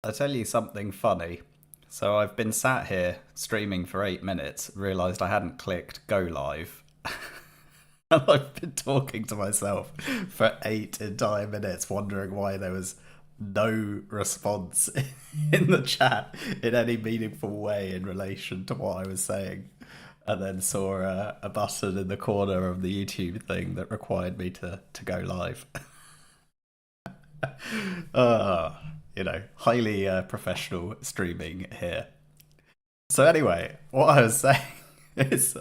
I'll tell you something funny. So I've been sat here streaming for 8 minutes, realised I hadn't clicked go live, and I've been talking to myself for 8 entire minutes, wondering why there was no response in the chat in any meaningful way in relation to what I was saying. And then saw a button in the corner of the YouTube thing that required me to go live. uh, highly professional streaming here. So anyway, what I was saying is,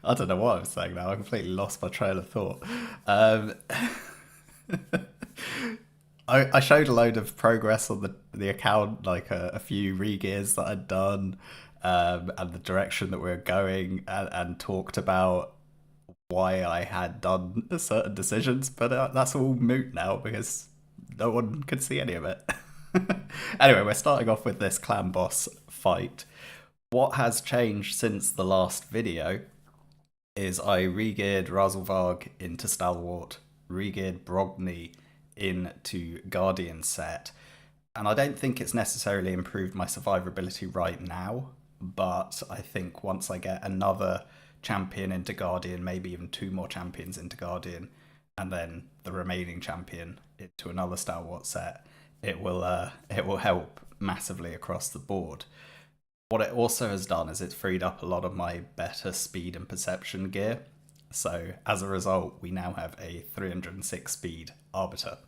I don't know what I was saying now. I completely lost my trail of thought. Um, I showed a load of progress on the account, like a few regears that I'd done, and the direction that we are going, and talked about why I had done certain decisions. But that's all moot now because no one could see any of it. Anyway, we're starting off with this clan boss fight. What has changed since the last video is I regeared Razelvarg into Stalwart, regeared Brogni into Guardian set, and I don't think it's necessarily improved my survivability right now, but I think once I get another champion into Guardian, maybe even two more champions into Guardian, and then the remaining champion into another Stalwart set, it will help massively across the board. What it also has done is it's freed up a lot of my better speed and perception gear. So as a result, we now have a 306 speed Arbiter.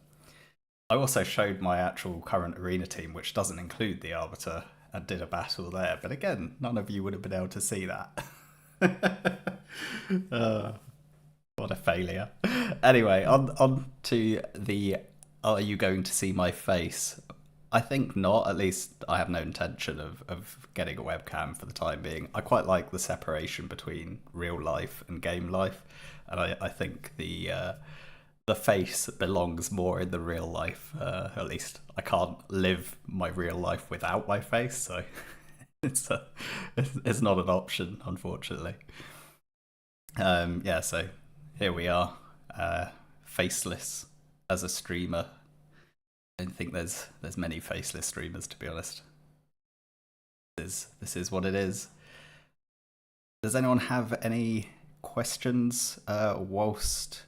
I also showed my actual current arena team, which doesn't include the Arbiter, and did a battle there. But again, none of you would have been able to see that. uh, what a failure. Anyway, on to the are you going to see my face? I think not. At least I have no intention of getting a webcam for the time being. I quite like the separation between real life and game life, and I think the face belongs more in the real life. At least I can't live my real life without my face, so it's it's not an option, unfortunately. Yeah, so here we are, faceless as a streamer. I don't think there's many faceless streamers, to be honest. This is what it is. Does anyone have any questions whilst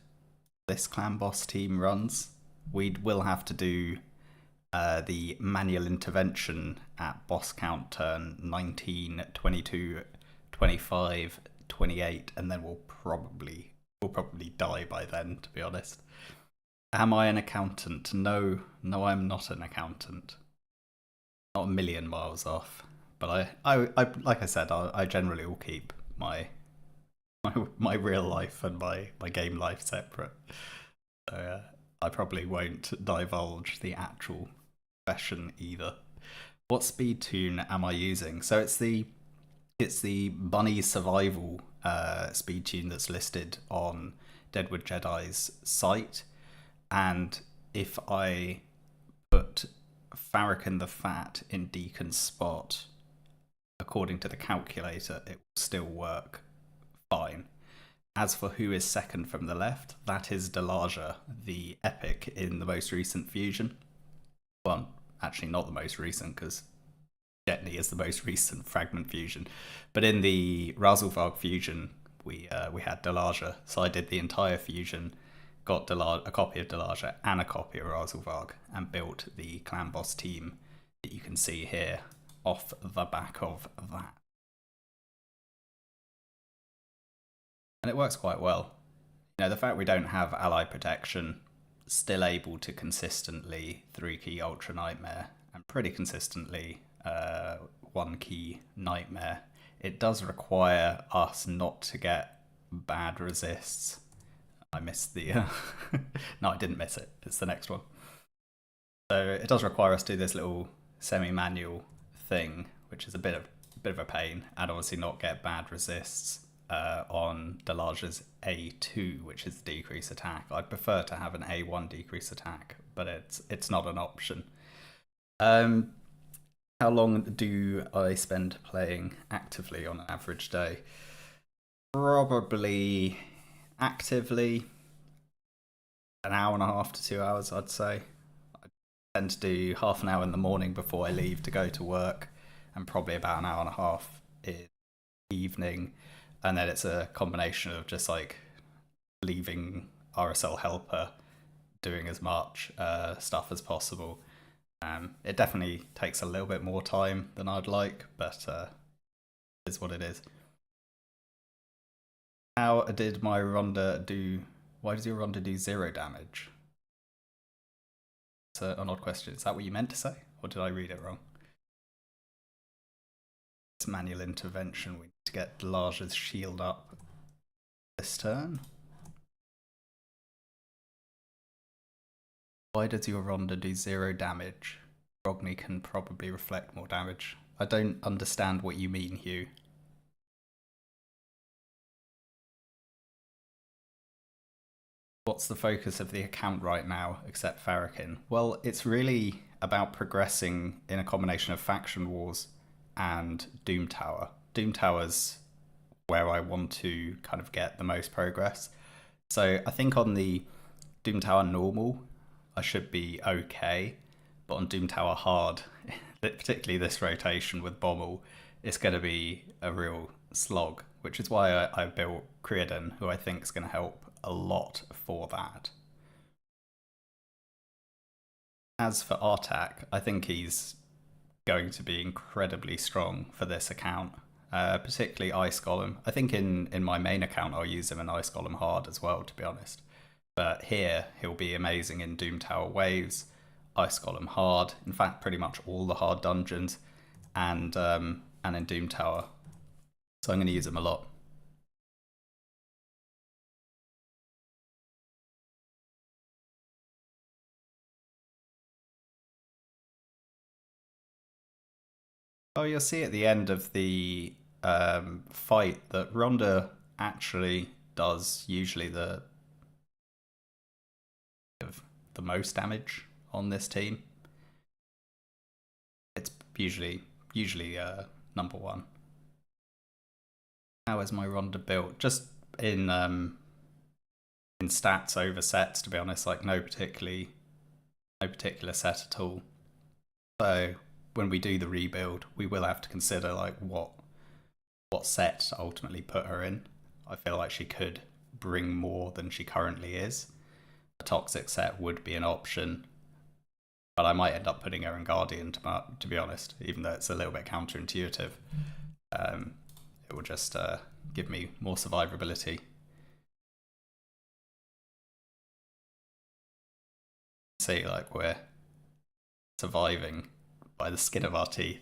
this clan boss team runs? We will have to do the manual intervention at boss count turn 19, 22, 25, 28, and then we'll probably die by then, to be honest. Am I an accountant? No, no, I'm not an accountant. Not a million miles off. But I like I said, I generally will keep my real life and my game life separate. So I probably won't divulge the actual profession either. What speed tune am I using? So it's the bunny survival speed tune that's listed on Deadwood Jedi's site. And if I put Farrakhan the Fat in Deacon's spot, according to the calculator, it will still work fine. As for who is second from the left, that is Delaja, the epic in the most recent fusion. Well, actually not the most recent, because Jetney is the most recent fragment fusion. But in the Razelvarg fusion, we had Delaja, so I did the entire fusion, got a copy of Delaja and a copy of Razelvarg, and built the clan boss team that you can see here off the back of that. And it works quite well. The fact we don't have ally protection, still able to consistently 3-key Ultra Nightmare, and pretty consistently 1-key Nightmare, it does require us not to get bad resists. I missed the... No, I didn't miss it. It's the next one. So it does require us to do this little semi-manual thing, which is a bit of a pain, and obviously not get bad resists on Delaja's A2, which is decrease attack. I'd prefer to have an A1 decrease attack, but it's not an option. How long do I spend playing actively on an average day? Probably actively an hour and a half to 2 hours, I'd say. tend to do half an hour in the morning before I leave to go to work, and probably about an hour and a half in the evening. And then it's a combination of just like leaving RSL helper, doing as much stuff as possible. It definitely takes a little bit more time than I'd like, but it is what it is. How did my Ronda do? Why does your Ronda do 0 damage? It's an odd question. Is that what you meant to say, or did I read it wrong? It's manual intervention. We need to get Laj's shield up this turn. Why does your Ronda do 0 damage? Brogni can probably reflect more damage. I don't understand what you mean, Hugh. What's the focus of the account right now, except Farrakhan? Well, it's really about progressing in a combination of Faction Wars and Doom Tower. Doom Tower's where I want to kind of get the most progress. So I think on the Doom Tower normal, I should be okay. But on Doom Tower hard, particularly this rotation with Bommel, it's going to be a real slog, which is why I built Creedon, who I think is going to help a lot for that. As for Artak, I think he's going to be incredibly strong for this account, particularly Ice Golem. I think in my main account I'll use him in Ice Golem hard as well, to be honest. But here he'll be amazing in Doom Tower waves, Ice Golem hard, in fact pretty much all the hard dungeons, and in Doom Tower. So I'm going to use him a lot. Oh, you'll see at the end of the fight that Ronda actually does usually the most damage on this team. It's usually number one. How is my Ronda built? Just in stats over sets, to be honest. Like no particular set at all. So when we do the rebuild, we will have to consider like what set to ultimately put her in. I feel like she could bring more than she currently is. A toxic set would be an option, but I might end up putting her in Guardian to be honest, even though it's a little bit counterintuitive. It will just give me more survivability. See, like we're surviving by the skin of our teeth.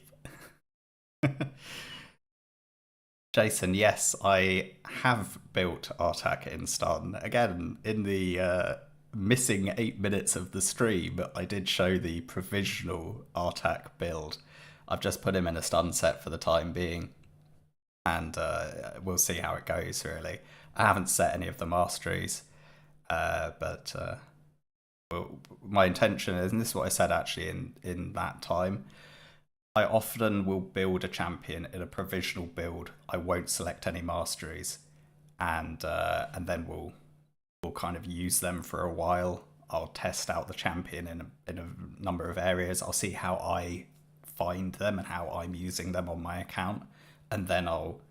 Jason, yes, I have built Artak in stun. Again, in the missing 8 minutes of the stream, I did show the provisional Artak build. I've just put him in a stun set for the time being, and we'll see how it goes, really. I haven't set any of the masteries, but well, my intention is, and this is what I said actually in that time, I often will build a champion in a provisional build. I won't select any masteries, and then we'll kind of use them for a while. I'll test out the champion in a number of areas. I'll see how I find them and how I'm using them on my account, and then I'll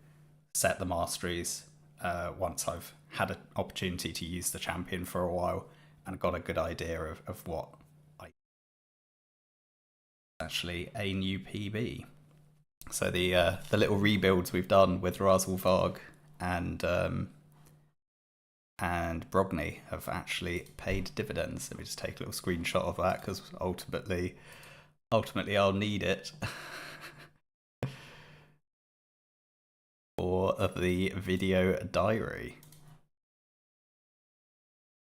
set the masteries once I've had an opportunity to use the champion for a while and got a good idea of what actually a new PB. So the little rebuilds we've done with Razelvarg and Brogni have actually paid dividends. Let me just take a little screenshot of that because ultimately I'll need it for the video diary.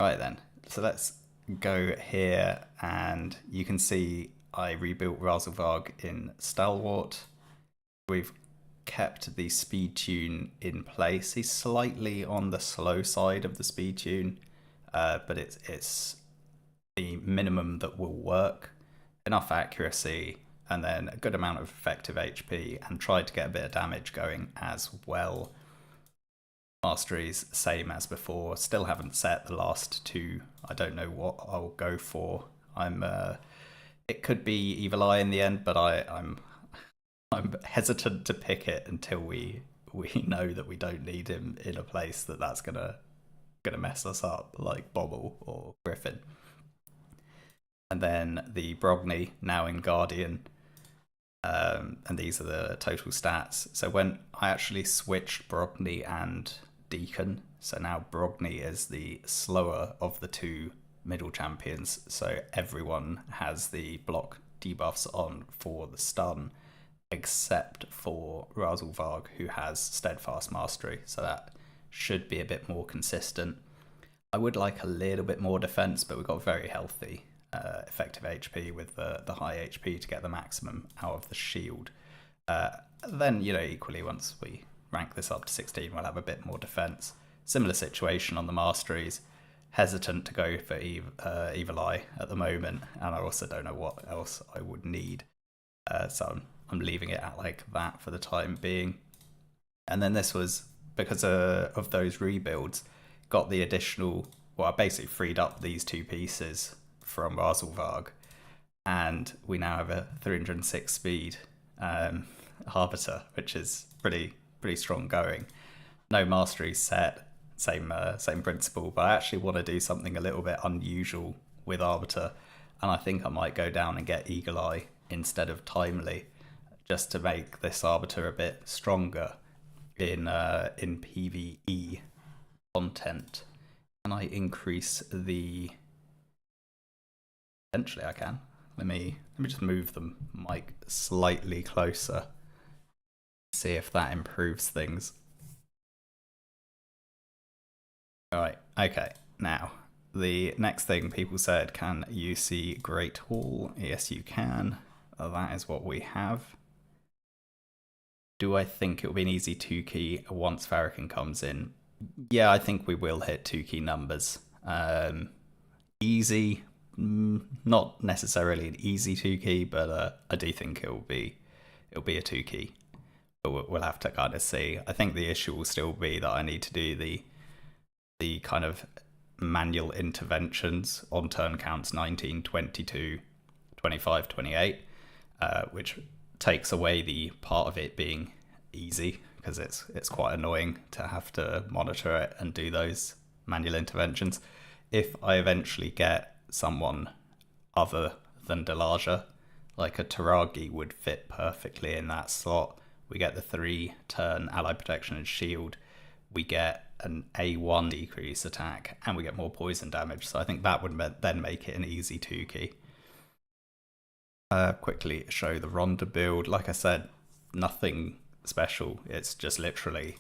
Right then, so let's go here, and you can see I rebuilt Razelvarg in Stalwart. We've kept the speed tune in place. He's slightly on the slow side of the speed tune, but it's the minimum that will work. Enough accuracy, and then a good amount of effective HP, and tried to get a bit of damage going as well. Masteries, same as before. Still haven't set the last two. I don't know what I'll go for. I'm It could be Evil Eye in the end, but I'm hesitant to pick it until we know that we don't need him in a place that's gonna mess us up, like Bobble or Griffin. And then the Brogni, now in Guardian, and these are the total stats. So when I actually switched Brogni and Deacon, so now Brogni is the slower of the two middle champions, so everyone has the block debuffs on for the stun, except for Razelvarg, who has Steadfast Mastery, so that should be a bit more consistent. I would like a little bit more defense, but we've got very healthy effective HP with the high HP to get the maximum out of the shield. Then, equally, once we rank this up to 16, we'll have a bit more defense. Similar situation on the Masteries. Hesitant to go for Evil Eye at the moment, and I also don't know what else I would need. So I'm leaving it at like that for the time being. And then this was, because of those rebuilds, got the additional, well, I basically freed up these two pieces from Razelvarg, and we now have a 306 speed Arbiter, which is pretty strong going. No mastery set, same principle, but I actually want to do something a little bit unusual with Arbiter, and I think I might go down and get Eagle Eye instead of Timely, just to make this Arbiter a bit stronger in PvE content. Can I increase the... Potentially I can. Let me just move the mic slightly closer. See if that improves things. Alright, okay. Now, the next thing people said, can you see Great Hall? Yes, you can. That is what we have. Do I think it will be an easy 2-key once Farrakhan comes in? Yeah, I think we will hit 2-key numbers. Easy, not necessarily an easy 2-key, but I do think it'll be a 2-key. But we'll have to kind of see. I think the issue will still be that I need to do the kind of manual interventions on turn counts 19, 22, 25, 28, which takes away the part of it being easy, because it's quite annoying to have to monitor it and do those manual interventions. If I eventually get someone other than Delaja, like a Taragi would fit perfectly in that slot. We get the 3-turn ally protection and shield, we get an A1 decrease attack, and we get more poison damage, so I think that would then make it an easy 2-key. Quickly show the Rhonda build. Like I said, nothing special, it's just literally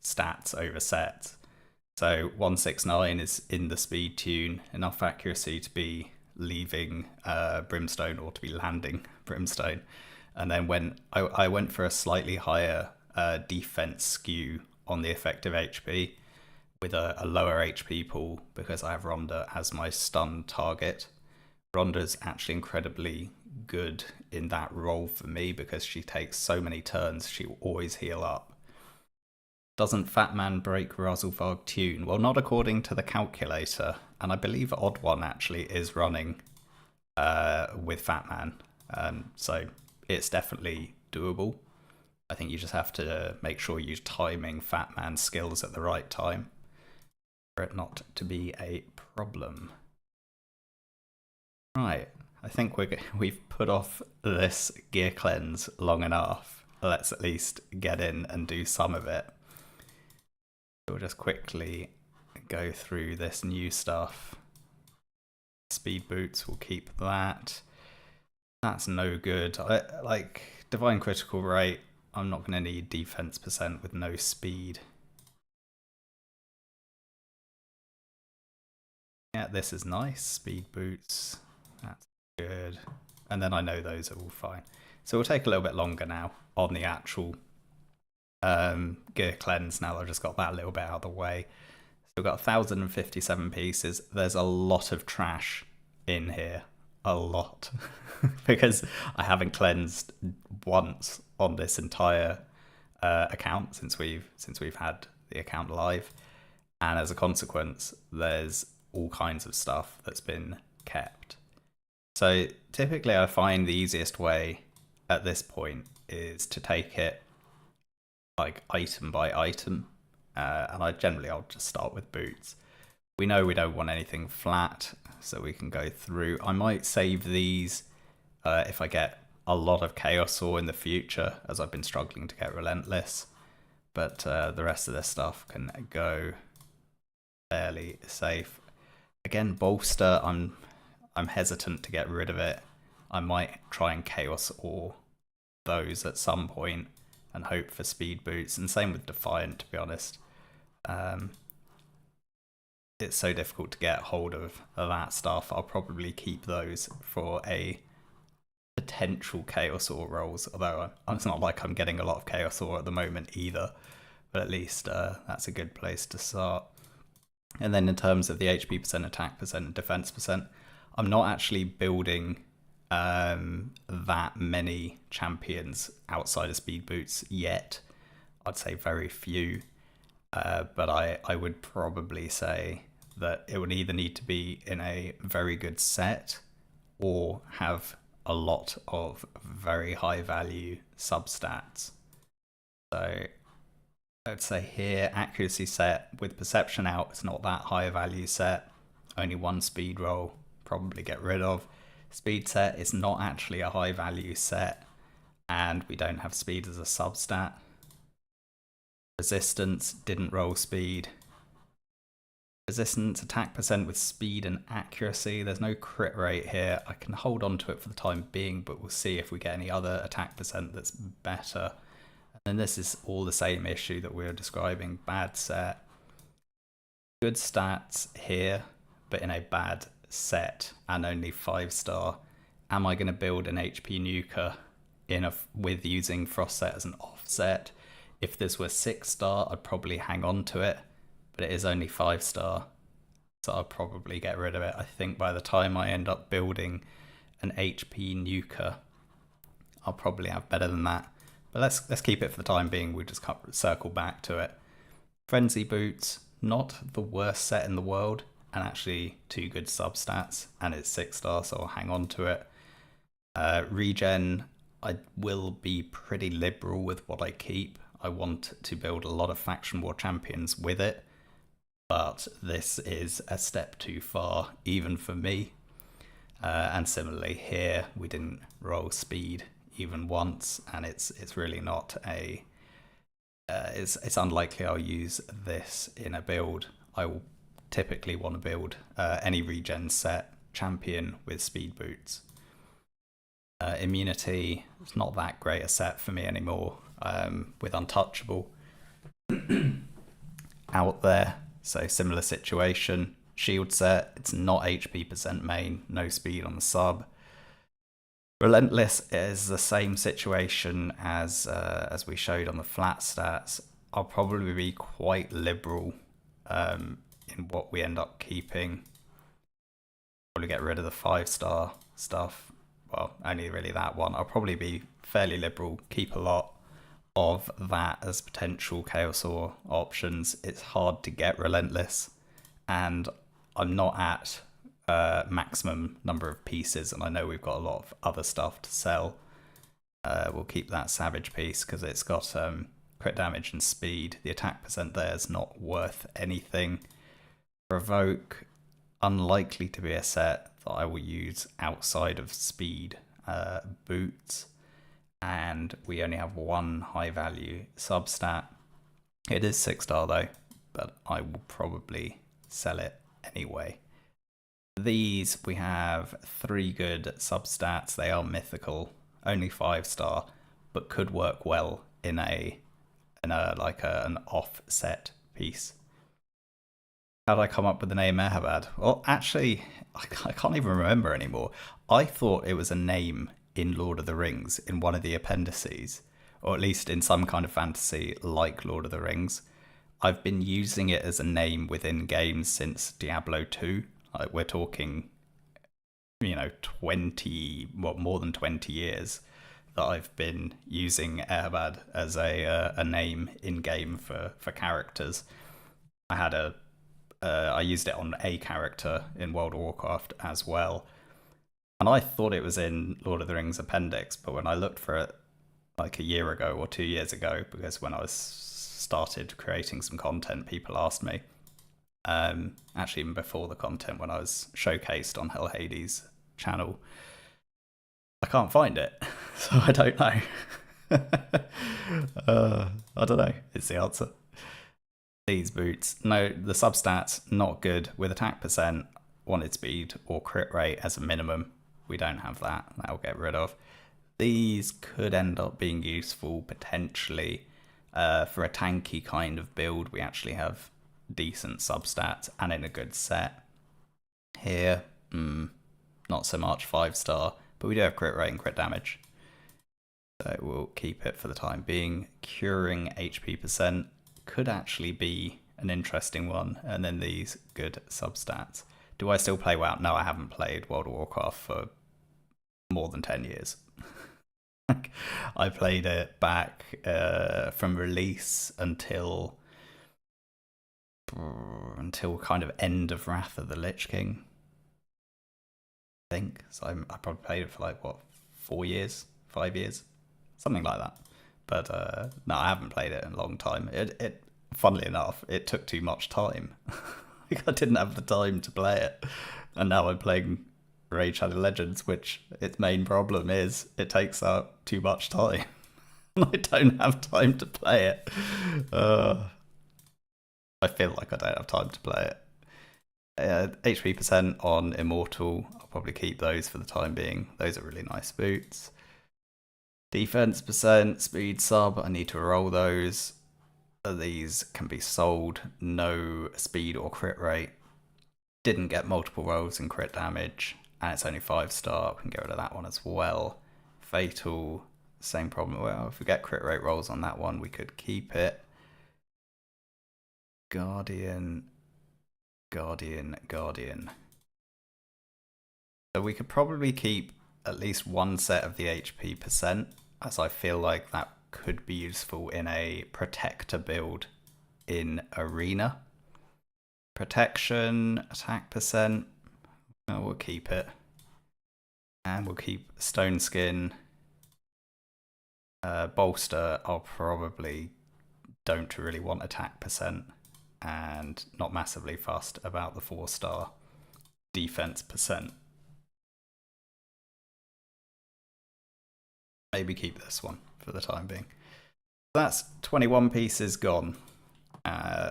stats over sets. So 169 is in the speed tune, enough accuracy to be leaving Brimstone or to be landing Brimstone. And then when I went for a slightly higher defense skew on the effective HP with a lower HP pool, because I have Rhonda as my stun target. Rhonda's actually incredibly good in that role for me because she takes so many turns, she will always heal up. Doesn't Fat Man break Razelvarg tune? Well, not according to the calculator, and I believe Odd One actually is running with Fat Man, so it's definitely doable. I think you just have to make sure you're timing Fat Man's skills at the right time for it not to be a problem. Right, I think we've put off this gear cleanse long enough. Let's at least get in and do some of it. We'll just quickly go through this new stuff. Speed boots, we'll keep that. That's no good. Like Divine Critical Rate, I'm not going to need defense percent with no speed. Yeah, this is nice. Speed boots, that's good. And then I know those are all fine. So we'll take a little bit longer now on the actual gear cleanse now that I've just got that a little bit out of the way. So we've got 1,057 pieces. There's a lot of trash in here. A lot. Because I haven't cleansed once on this entire account since we've had the account live, and as a consequence there's all kinds of stuff that's been kept. So typically I find the easiest way at this point is to take it like item by item. And I'll just start with boots. We know we don't want anything flat, so we can go through. I might save these if I get a lot of Chaos Ore in the future, as I've been struggling to get Relentless. But the rest of this stuff can go fairly safe. Again, Bolster, I'm hesitant to get rid of it. I might try and Chaos Ore those at some point and hope for speed boots, and same with Defiant, to be honest. It's so difficult to get hold of that stuff. I'll probably keep those for a potential Chaos Ore rolls, although it's not like I'm getting a lot of Chaos Ore at the moment either, but at least that's a good place to start. And then in terms of the HP percent, attack percent, and defense percent, I'm not actually building that many champions outside of speed boots yet. I'd say very few, but I would probably say that it would either need to be in a very good set or have a lot of very high value substats. So I'd say here, accuracy set with perception out, it's not that high a value set. Only one speed roll, probably get rid of. Speed set is not actually a high value set, and we don't have speed as a substat. Resistance, didn't roll speed. Resistance, attack percent with speed and accuracy. There's no crit rate here. I can hold on to it for the time being, but we'll see if we get any other attack percent that's better. And then this is all the same issue that we were describing. Bad set. Good stats here, but in a bad set and only 5-star. Am I going to build an HP nuker with using Frost set as an offset? If this were 6-star, I'd probably hang on to it, but it is only 5-star, so I'll probably get rid of it. I think by the time I end up building an HP nuker, I'll probably have better than that. But let's keep it for the time being. We'll just circle back to it. Frenzy boots, not the worst set in the world, and actually 2 good substats, and it's 6-star, so I'll hang on to it. Regen, I will be pretty liberal with what I keep. I want to build a lot of faction war champions with it, but this is a step too far even for me. And similarly here, we didn't roll speed even once, and it's really not a it's unlikely I'll use this in a build. I will typically want to build any regen set champion with speed boots. Immunity, it's not that great a set for me anymore, with Untouchable out there, so similar situation. Shield set, it's not HP percent main, no speed on the sub. Relentless is the same situation as we showed on the flat stats. I'll probably be quite liberal in what we end up keeping. Probably get rid of the 5-star stuff. Well, only really that one. I'll probably be fairly liberal, keep a lot of that as potential Chaos Ore options. It's hard to get Relentless, and I'm not at maximum number of pieces, and I know we've got a lot of other stuff to sell. We'll keep that Savage piece because it's got crit damage and speed. The attack percent there is not worth anything. Provoke, unlikely to be a set that I will use outside of speed boots, and we only have one high value substat. It is 6-star though, but I will probably sell it anyway. These, we have 3 good substats. They are mythical, only 5-star, but could work well in an offset piece. How did I come up with the name Mehabad? Well, actually, I can't even remember anymore. I thought it was a name in Lord of the Rings in one of the appendices, or at least in some kind of fantasy like Lord of the Rings. I've been using it as a name within games since Diablo 2. Like, we're talking, more than 20 years that I've been using Mehabad as a name in game for characters. I used it on a character in World of Warcraft as well. And I thought it was in Lord of the Rings Appendix, but when I looked for it like a year ago or 2 years ago, because when I was started creating some content, people asked me, actually even before the content, when I was showcased on Hell Hades' channel, I can't find it, so I don't know. I don't know, is the answer. These boots, no, the substats, not good. With attack percent, wanted speed or crit rate as a minimum. We don't have that, that'll get rid of. These could end up being useful potentially for a tanky kind of build. We actually have decent substats and in a good set. Here, not so much 5-star, but we do have crit rate and crit damage. So we'll keep it for the time being. Curing HP percent could actually be an interesting one. And then these good substats. Do I still play WoW? No, I haven't played World of Warcraft for more than 10 years. I played it back from release until kind of end of Wrath of the Lich King, I think. So I probably played it for like, what, 4 years, 5 years, something like that. But no, I haven't played it in a long time. It funnily enough, it took too much time. I didn't have the time to play it, and now I'm playing Raid Shadow Legends, which its main problem is it takes up too much time. And I don't have time to play it. I feel like I don't have time to play it. HP percent on Immortal, I'll probably keep those for the time being. Those are really nice boots. Defense percent, speed sub, I need to roll those. These can be sold, no speed or crit rate. Didn't get multiple rolls and crit damage, and it's only 5-star. We can get rid of that one as well. Fatal, same problem. Well, if we get crit rate rolls on that one, we could keep it. Guardian. So we could probably keep at least one set of the HP percent, as I feel like that could be useful in a protector build in arena. Protection, attack percent, we'll keep it. And we'll keep stone skin. Bolster, I'll probably don't really want attack percent, and not massively fussed about the 4-star defense percent. Maybe keep this one for the time being. That's 21 pieces gone,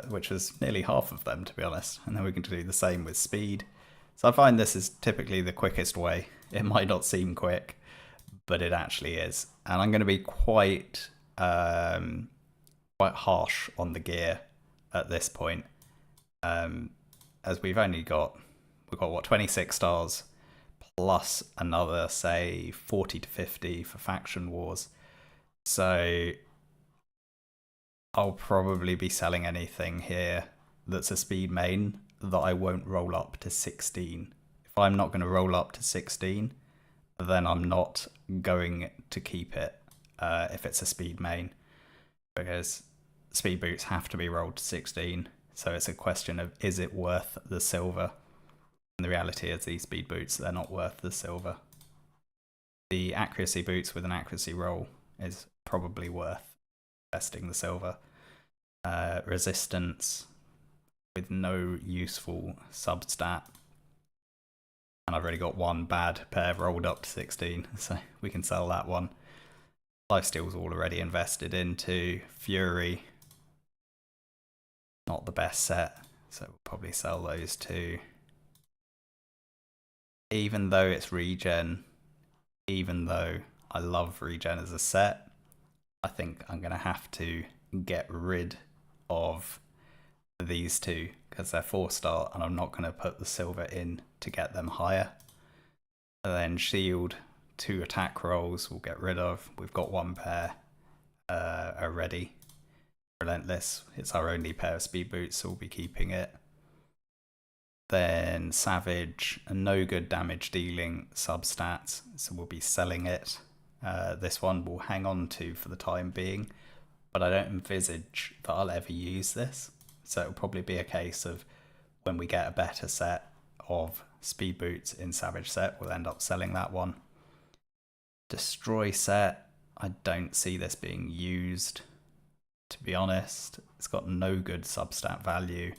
which is nearly half of them, to be honest. And then we can do the same with speed. So I find this is typically the quickest way. It might not seem quick, but it actually is. And I'm going to be quite harsh on the gear at this point, as we've got what, 26 stars plus another, say, 40 to 50 for faction wars. So I'll probably be selling anything here that's a speed main that I won't roll up to 16. If I'm not going to roll up to 16, then I'm not going to keep it if it's a speed main, because speed boots have to be rolled to 16. So it's a question of, is it worth the silver? And the reality is these speed boots, they're not worth the silver. The accuracy boots with an accuracy roll is probably worth investing the silver. Resistance with no useful substat. And I've already got one bad pair rolled up to 16, so we can sell that one. Lifesteal's already invested into. Fury, not the best set, so we'll probably sell those too. Even though it's regen, even though I love regen as a set, I think I'm going to have to get rid of these two because they're 4-star and I'm not going to put the silver in to get them higher. And then shield, 2 attack rolls we'll get rid of. We've got 1 pair already. Relentless, it's our only pair of speed boots, so we'll be keeping it. Then Savage, no good damage dealing substats, so we'll be selling it. This one we'll hang on to for the time being, but I don't envisage that I'll ever use this. So it'll probably be a case of when we get a better set, of speed boots in Savage set. We'll end up selling that one. Destroy set, I don't see this being used, to be honest. It's got no good substat value,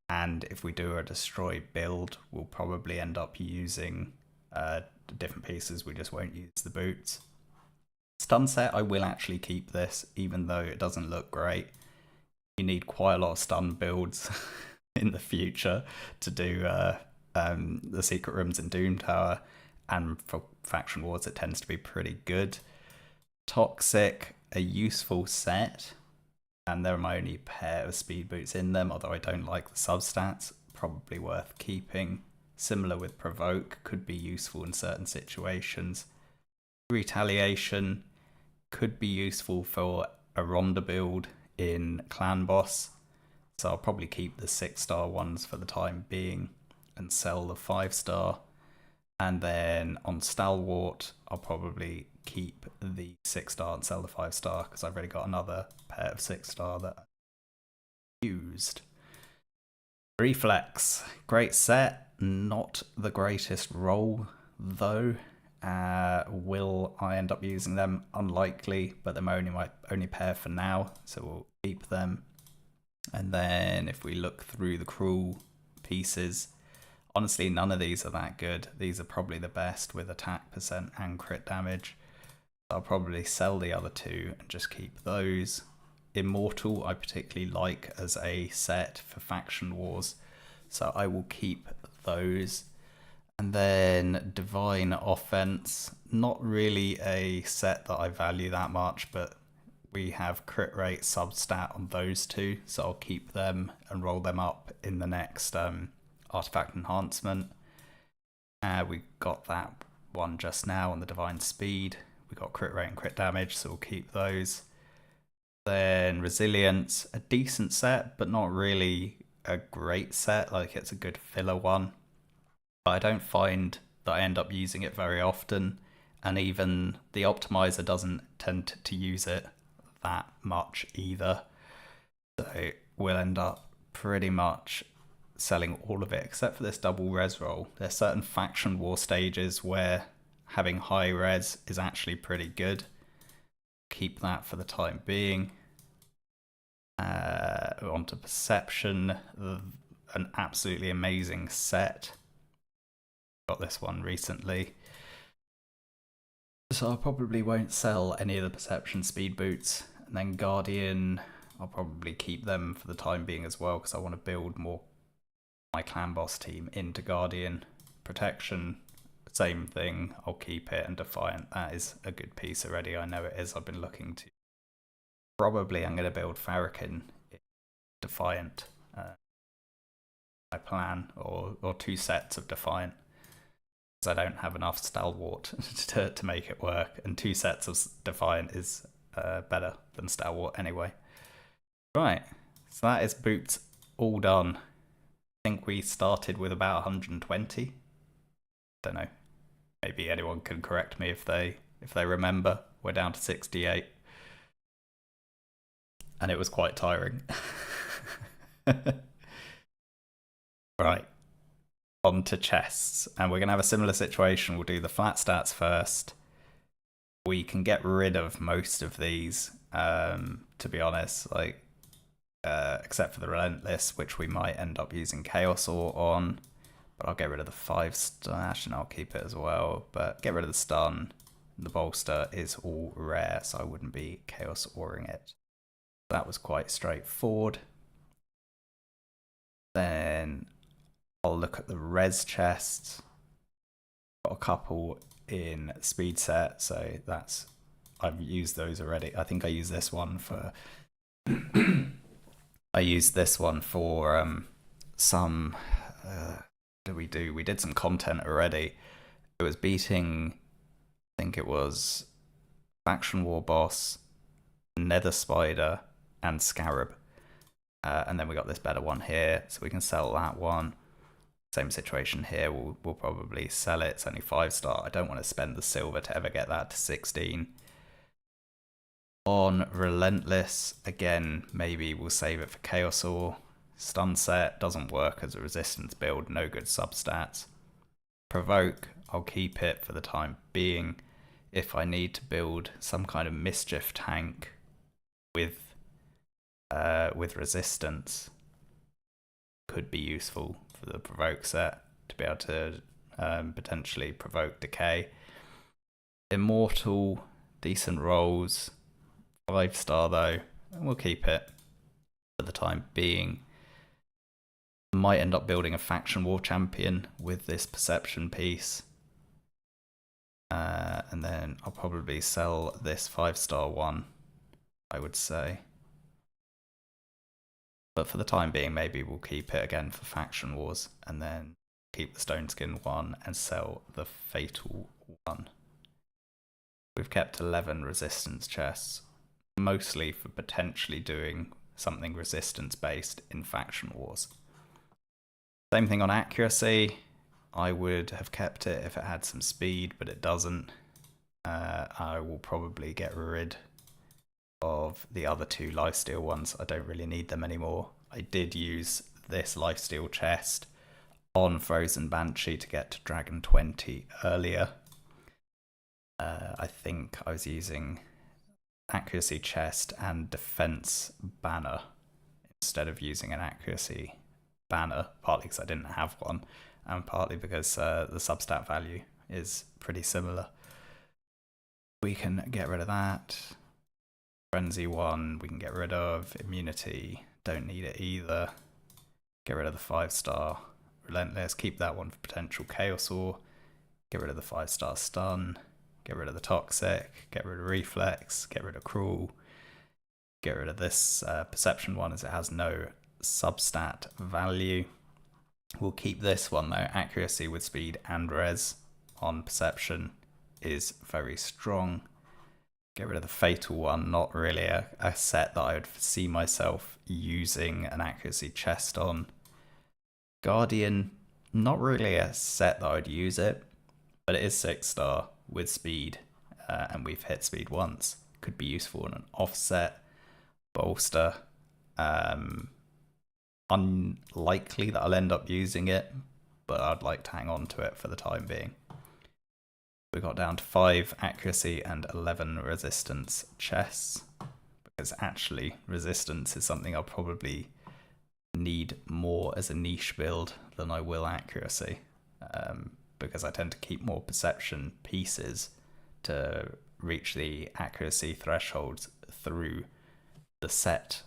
and if we do a destroy build, we'll probably end up using different pieces. We just won't use the boots. Stun set, I will actually keep this, even though it doesn't look great. You need quite a lot of stun builds in the future to do the secret rooms in Doom Tower, and for faction wars it tends to be pretty good. Toxic, a useful set, and they're my only pair of speed boots in them, although I don't like the substats. Probably worth keeping. Similar with Provoke, could be useful in certain situations. Retaliation could be useful for a Ronda build in Clan Boss, so I'll probably keep the 6-star ones for the time being and sell the 5-star. And then on Stalwart, I'll probably keep the 6-star and sell the 5-star because I've already got another pair of 6-star that I used. Reflex, great set, not the greatest roll though. Will I end up using them? Unlikely, but they're my only pair for now, so we'll keep them. And then if we look through the cruel pieces, honestly none of these are that good. These are probably the best with attack percent and crit damage. I'll probably sell the other two and just keep those. Immortal I particularly like as a set for faction wars, so I will keep those. And then Divine Offense, not really a set that I value that much, but we have crit rate substat on those two, so I'll keep them and roll them up in the next artifact enhancement. We got that one just now on the Divine Speed. We got crit rate and crit damage, so we'll keep those. Then Resilience, a decent set, but not really a great set. Like, it's a good filler one, but I don't find that I end up using it very often, and even the optimizer doesn't tend to use it that much either. So we'll end up pretty much selling all of it except for this double res roll. There's certain faction war stages where having high res is actually pretty good. Keep that for the time being. Onto Perception, an absolutely amazing set. Got this one recently, so I probably won't sell any of the Perception speed boots. And then Guardian, I'll probably keep them for the time being as well, because I want to build more my Clan Boss team into Guardian. Protection, same thing, I'll keep it. And Defiant, that is a good piece already, I know it is. I've been looking to, probably I'm going to build Farrakhan in Defiant, my plan, or 2 sets of Defiant, because I don't have enough Stalwart to make it work, and 2 sets of Defiant is better than Stalwart anyway. Right, so that is boots all done. I think we started with about 120. Don't know, maybe anyone can correct me if they remember. We're down to 68, and it was quite tiring. Right, on to chests, and we're gonna have a similar situation. We'll do the flat stats first. We can get rid of most of these, to be honest, like except for the Relentless, which we might end up using Chaos Ore on, but I'll get rid of the 5-star, and I'll keep it as well, but get rid of the stun. The bolster is all rare, so I wouldn't be Chaos Oring it. That was quite straightforward. Then I'll look at the res chests. Got a couple in speed set, so that's, I've used those already. I think I used this one for I used this one for some we did some content already. It was beating, I think it was Faction War Boss, Nether Spider, and Scarab. And then we got this better one here, so we can sell that one. Same situation here, we'll probably sell it. It's only 5-star. I don't want to spend the silver to ever get that to 16. On Relentless, again, maybe we'll save it for Chaos Ore. Stun set doesn't work as a resistance build, no good substats. Provoke, I'll keep it for the time being. If I need to build some kind of mischief tank with resistance, could be useful for the provoke set to be able to potentially provoke decay. Immortal, decent rolls, 5-star though, and we'll keep it for the time being. Might end up building a faction war champion with this perception piece. And then I'll probably sell this 5-star one, I would say. But for the time being, maybe we'll keep it again for faction wars, and then keep the stone skin one and sell the fatal one. We've kept 11 resistance chests, mostly for potentially doing something resistance based in faction wars. Same thing on accuracy. I would have kept it if it had some speed, but it doesn't. I will probably get rid of the other 2 lifesteal ones. I don't really need them anymore. I did use this lifesteal chest on Frozen Banshee to get to Dragon 20 earlier. I think I was using accuracy chest and defense banner instead of using an accuracy banner, partly because I didn't have one, and partly because the substat value is pretty similar. We can get rid of that. Frenzy 1 we can get rid of. Immunity, don't need it either. Get rid of the 5-star Relentless, keep that one for potential Chaos Ore. Get rid of the 5-star Stun. Get rid of the Toxic. Get rid of Reflex. Get rid of Cruel. Get rid of this Perception one as it has no substat value. We'll keep this one though. Accuracy with speed and res on Perception is very strong. Get rid of the Fatal one, not really a set that I would see myself using an accuracy chest on. Guardian, not really a set that I would use it, but it is 6-star with speed, and we've hit speed once. Could be useful in an offset. Bolster, unlikely that I'll end up using it, but I'd like to hang on to it for the time being. We got down to 5 accuracy and 11 resistance chests, because actually resistance is something I'll probably need more as a niche build than I will accuracy, because I tend to keep more perception pieces to reach the accuracy thresholds through the set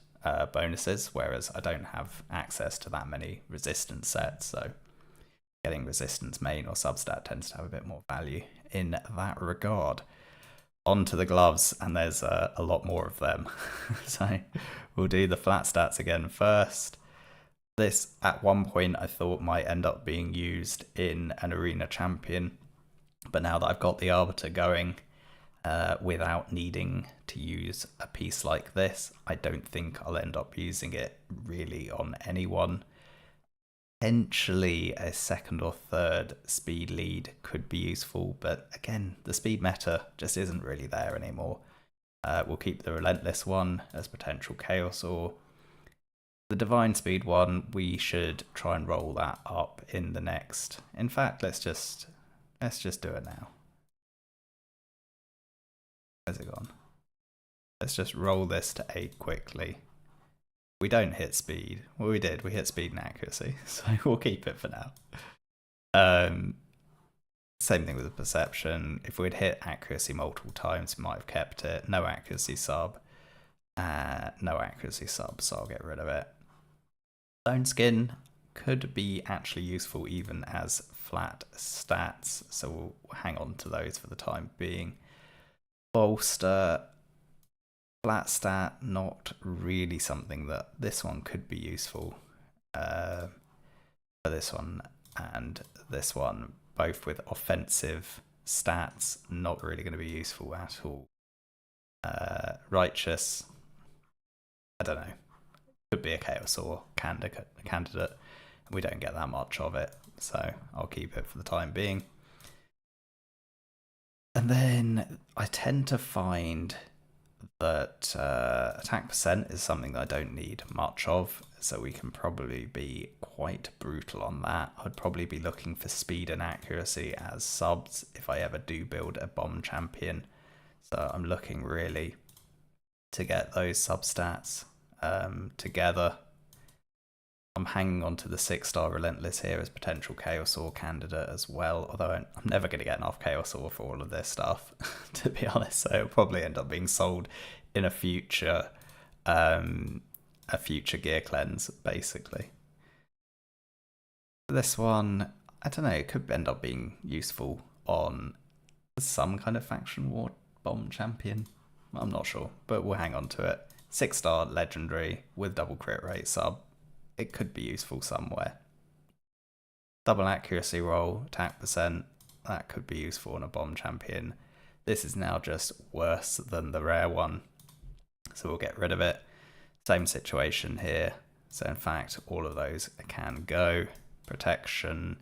bonuses, whereas I don't have access to that many resistance sets, so getting resistance main or substat tends to have a bit more value in that regard. On to the gloves, and there's a lot more of them. So we'll do the flat stats again first. This at one point I thought might end up being used in an arena champion, but now that I've got the Arbiter going, without needing to use a piece like this, I don't think I'll end up using it really on anyone. Potentially a 2nd or 3rd speed lead could be useful, but again, the speed meta just isn't really there anymore. We'll keep the Relentless one as potential Chaos Ore. The Divine Speed one, we should try and roll that up in the next. In fact, let's just do it now. Where's it gone? Let's just roll this to 8 quickly. We don't hit speed. Well, we did. We hit speed and accuracy, so we'll keep it for now. Same thing with the perception. If we'd hit accuracy multiple times, we might have kept it. No accuracy sub. No accuracy sub, so I'll get rid of it. Stone skin could be actually useful even as flat stats, so we'll hang on to those for the time being. Bolster, flat stat, not really something that this one could be useful. For this one and this one, both with offensive stats, not really going to be useful at all. Righteous, I don't know, could be a Chaos Ore candidate. We don't get that much of it, so I'll keep it for the time being. And then I tend to find that attack percent is something that I don't need much of, so we can probably be quite brutal on that. I'd probably be looking for speed and accuracy as subs if I ever do build a bomb champion. So I'm looking really to get those substats together. I'm hanging on to the 6-star Relentless here as potential Chaos Ore candidate as well, although I'm never going to get enough Chaos Ore for all of this stuff, to be honest, so it'll probably end up being sold in a future gear cleanse, basically. This one, I don't know, it could end up being useful on some kind of faction war bomb champion. I'm not sure, but we'll hang on to it. 6-star legendary with double crit rate sub. It could be useful somewhere. Double accuracy roll, attack percent, that could be useful on a bomb champion. This is now just worse than the rare one, so we'll get rid of it. Same situation here. So in fact, all of those can go. Protection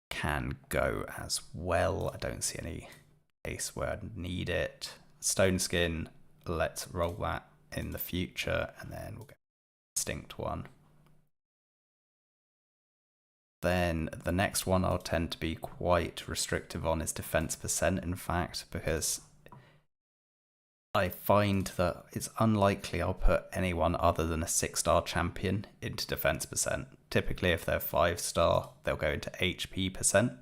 can go as well. I don't see any case where I'd need it. Stone Skin, let's roll that in the future, and then we'll get Instinct one. Then the next one I'll tend to be quite restrictive on is defense percent, in fact, because I find that it's unlikely I'll put anyone other than a 6-star champion into defense percent. Typically, if they're 5-star, they'll go into HP percent,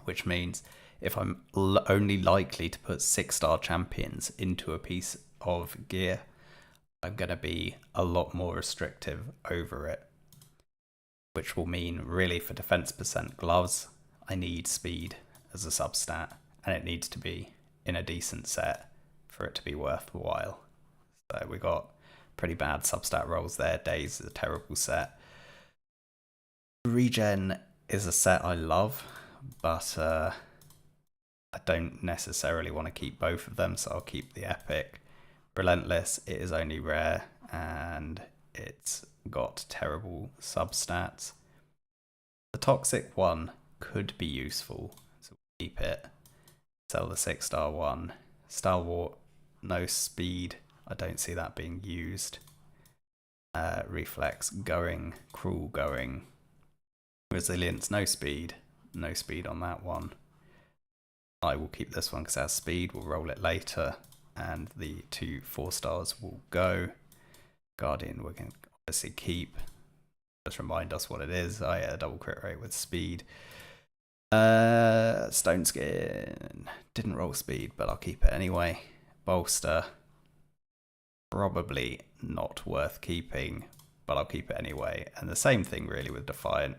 which means if I'm only likely to put 6-star champions into a piece of gear, I'm going to be a lot more restrictive over it, which will mean really for defense percent gloves, I need speed as a substat, and it needs to be in a decent set for it to be worthwhile. So we got pretty bad substat rolls there. Daze is a terrible set. Regen is a set I love, but I don't necessarily want to keep both of them, so I'll keep the epic. Relentless, it is only rare, and it's got terrible substats. The toxic one could be useful, so we'll keep it. Sell the 6-star one. Stalwart, no speed, I don't see that being used. Reflex going, cruel going. Resilience, no speed on that one. I will keep this one because it has speed, we'll roll it later, and the 2 4-stars will go. Guardian we're going to obviously keep. Just remind us what it is. I had a double crit rate with speed. Stone Skin, didn't roll speed, but I'll keep it anyway. Bolster, probably not worth keeping, but I'll keep it anyway. And the same thing really with Defiant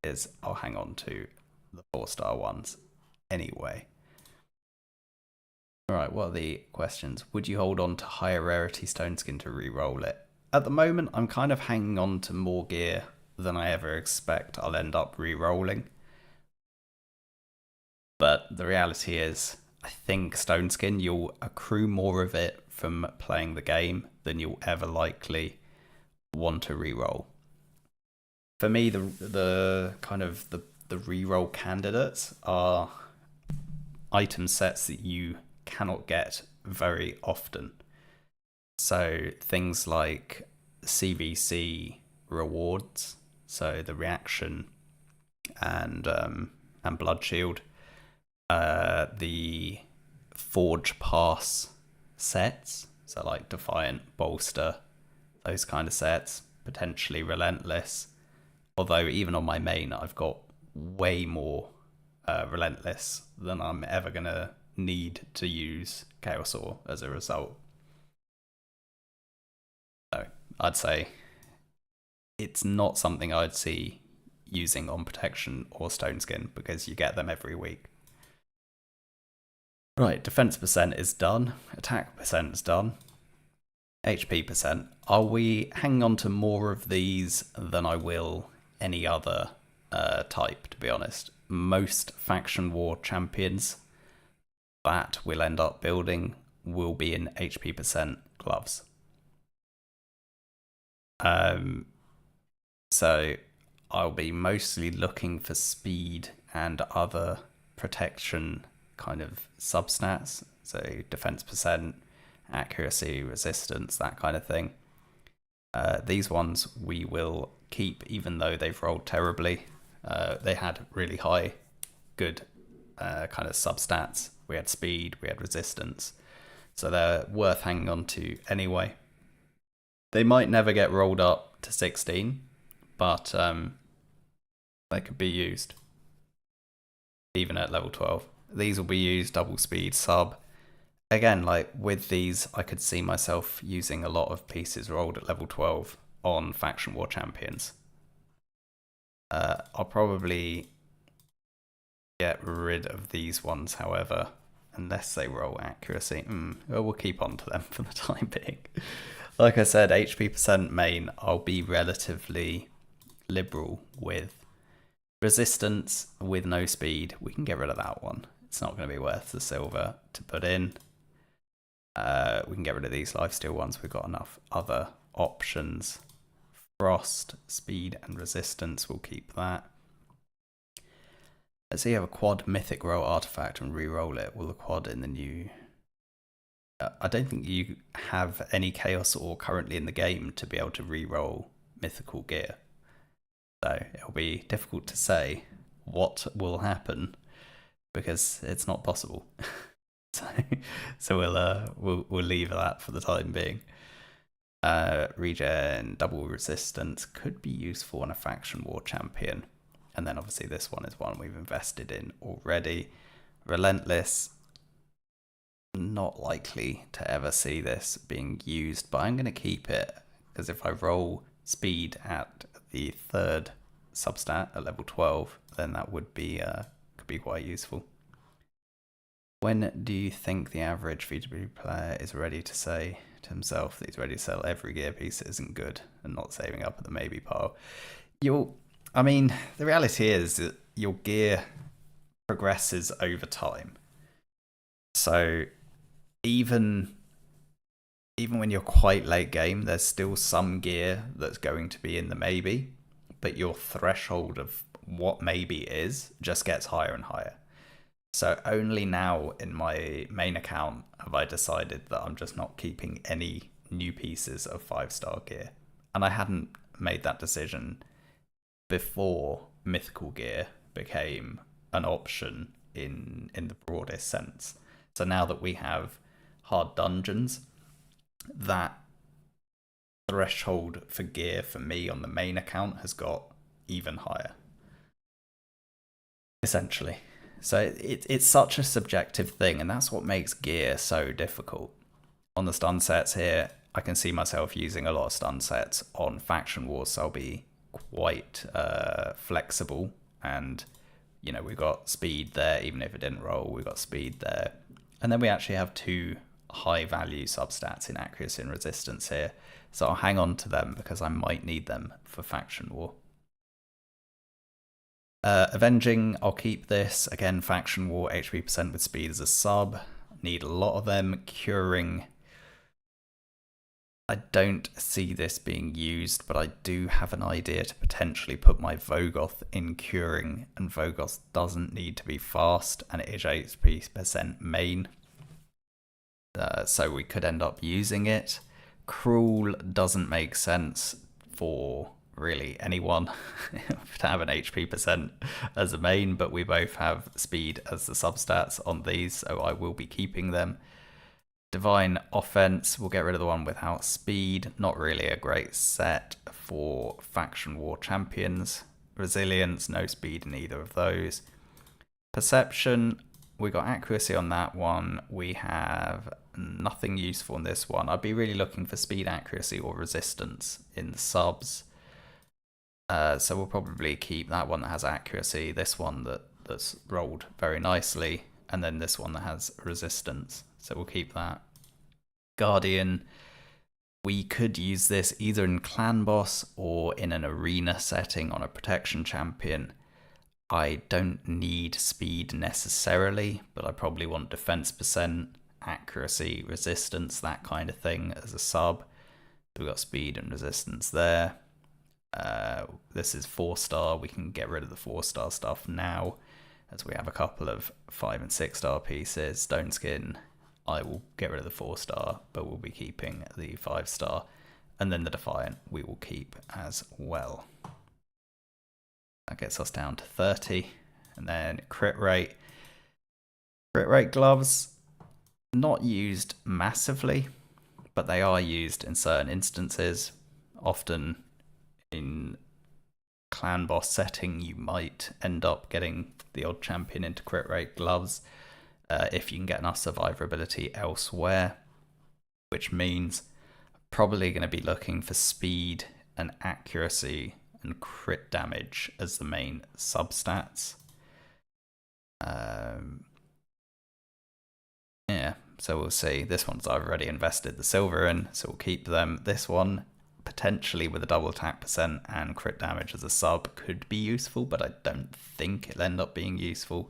is I'll hang on to the 4-star ones anyway. Alright, what are the questions? Would you hold on to higher rarity Stone Skin to re-roll it? At the moment, I'm kind of hanging on to more gear than I ever expect I'll end up re-rolling. But the reality is, I think Stone Skin, you'll accrue more of it from playing the game than you'll ever likely want to re-roll. For me, the kind of the re-roll candidates are item sets that you cannot get very often. So things like CVC rewards, so the reaction and blood shield, the forge pass sets, so like Defiant, Bolster, those kind of sets, potentially Relentless. Although even on my main, I've got way more Relentless than I'm ever gonna need to use Chaos Ore as a result. So I'd say it's not something I'd see using on Protection or Stone Skin because you get them every week. Right, defense percent is done, attack percent is done, HP percent. Are we hanging on to more of these than I will any other type, to be honest? Most faction war champions that we'll end up building will be in HP percent gloves. So I'll be mostly looking for speed and other protection kind of substats, so defense percent accuracy, resistance, that kind of thing. These ones we will keep even though they've rolled terribly. They had really high, good kind of substats. We had speed, we had resistance. So they're worth hanging on to anyway. They might never get rolled up to 16, but they could be used even at level 12. These will be used double speed sub. Again, like with these, I could see myself using a lot of pieces rolled at level 12 on Faction War Champions. I'll probably get rid of these ones, however, unless they roll accuracy. We'll keep on to them for the time being. Like I said, HP percent main, I'll be relatively liberal with. Resistance with no speed, we can get rid of that one. It's not going to be worth the silver to put in. We can get rid of these lifesteal ones. We've got enough other options. Frost, speed, and resistance, we'll keep that. Let's say you have a quad mythic roll artifact and re-roll it. Will the quad in the new... I don't think you have any chaos or currently in the game to be able to re-roll mythical gear. So it'll be difficult to say what will happen because it's not possible. So we'll leave that for the time being. Regen, double resistance could be useful on a Faction War champion. And then obviously this one is one we've invested in already. Relentless, not likely to ever see this being used, but I'm going to keep it because if I roll speed at the 3rd substat at level 12, then that would be could be quite useful. When do you think the average V2P player is ready to say to himself that he's ready to sell every gear piece that isn't good and not saving up at the maybe pile? I mean, the reality is that your gear progresses over time. So even when you're quite late game, there's still some gear that's going to be in the maybe, but your threshold of what maybe is just gets higher and higher. So only now in my main account have I decided that I'm just not keeping any new pieces of 5-star gear. And I hadn't made that decision before mythical gear became an option in the broadest sense. So now that we have hard dungeons, that threshold for gear for me on the main account has got even higher. Essentially. So it's such a subjective thing, and that's what makes gear so difficult. On the stun sets here, I can see myself using a lot of stun sets on Faction Wars, so I'll be quite flexible. And, you know, we've got speed there, even if it didn't roll, we've got speed there. And then we actually have 2 high value substats in accuracy and resistance here. So I'll hang on to them because I might need them for Faction War. Avenging, I'll keep this. Again, Faction War, HP percent with speed as a sub. Need a lot of them. Curing, I don't see this being used, but I do have an idea to potentially put my Vogoth in curing, and Vogoth doesn't need to be fast, and it is HP percent main. So we could end up using it. Cruel doesn't make sense for really anyone to have an HP percent as a main, but we both have speed as the substats on these, so I will be keeping them. Divine Offense, we'll get rid of the one without speed. Not really a great set for Faction War champions. Resilience, no speed in either of those. Perception, we got accuracy on that one. We have nothing useful in this one. I'd be really looking for speed, accuracy, or resistance in the subs. So we'll probably keep that one that has accuracy, this one that's rolled very nicely, and then this one that has resistance. So we'll keep that. Guardian, we could use this either in clan boss or in an arena setting on a protection champion. I don't need speed necessarily, but I probably want defense percent, accuracy, resistance, that kind of thing as a sub. We've got speed and resistance there. This is 4-star. We can get rid of the 4-star stuff now, as we have a couple of 5 and 6-star pieces. Stone Skin, I will get rid of the 4-star, but we'll be keeping the 5-star. And then the Defiant we will keep as well. That gets us down to 30. And then crit rate. Crit rate gloves, not used massively, but they are used in certain instances. Often in clan boss setting, you might end up getting the odd champion into crit rate gloves if you can get enough survivability elsewhere, which means probably going to be looking for speed and accuracy and crit damage as the main substats. Yeah, so we'll see. This one's I've already invested the silver in, so we'll keep them. This one, potentially with a double attack percent and crit damage as a sub, could be useful, but I don't think it'll end up being useful.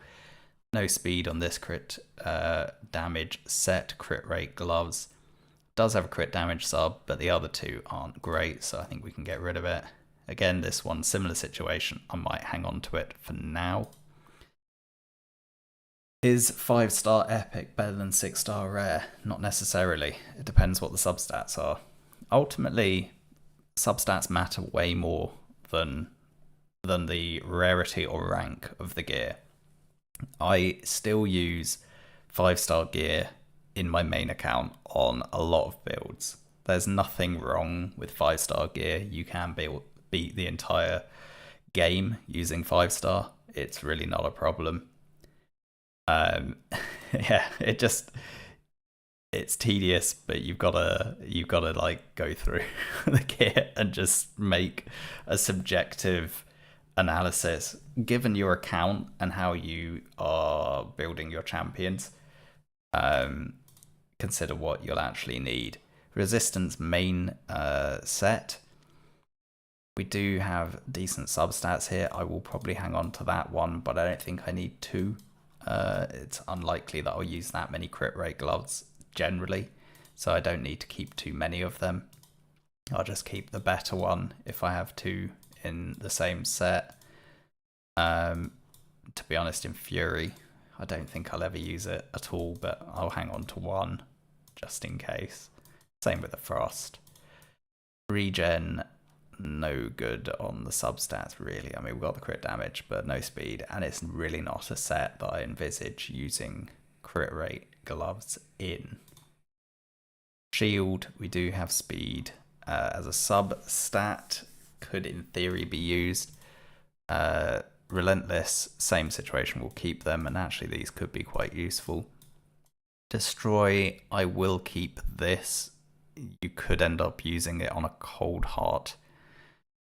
No speed on this crit damage set. Crit rate gloves does have a crit damage sub, but the other two aren't great, so I think we can get rid of it. Again, this one, similar situation. I might hang on to it for now. Is 5-star epic better than 6-star rare? Not necessarily. It depends what the substats are. Ultimately, substats matter way more than the rarity or rank of the gear. I still use 5-star gear in my main account on a lot of builds. There's nothing wrong with 5-star gear. You can beat the entire game using 5-star. It's really not a problem. Yeah, it's tedious, but you've gotta like go through the kit and just make a subjective analysis given your account and how you are building your champions. Consider what you'll actually need. Resistance main set. We do have decent substats here. I will probably hang on to that one, but I don't think I need two. It's unlikely that I'll use that many crit rate gloves generally, so I don't need to keep too many of them. I'll just keep the better one if I have two in the same set. To be honest, in Fury, I don't think I'll ever use it at all, but I'll hang on to one just in case. Same with the Frost. Regen, no good on the substats really. I mean, we've got the crit damage, but no speed, and it's really not a set that I envisage using crit rate gloves in. Shield, we do have speed as a sub stat, could in theory be used. Relentless, same situation, we'll keep them, and actually these could be quite useful. Destroy, I will keep this. You could end up using it on a cold heart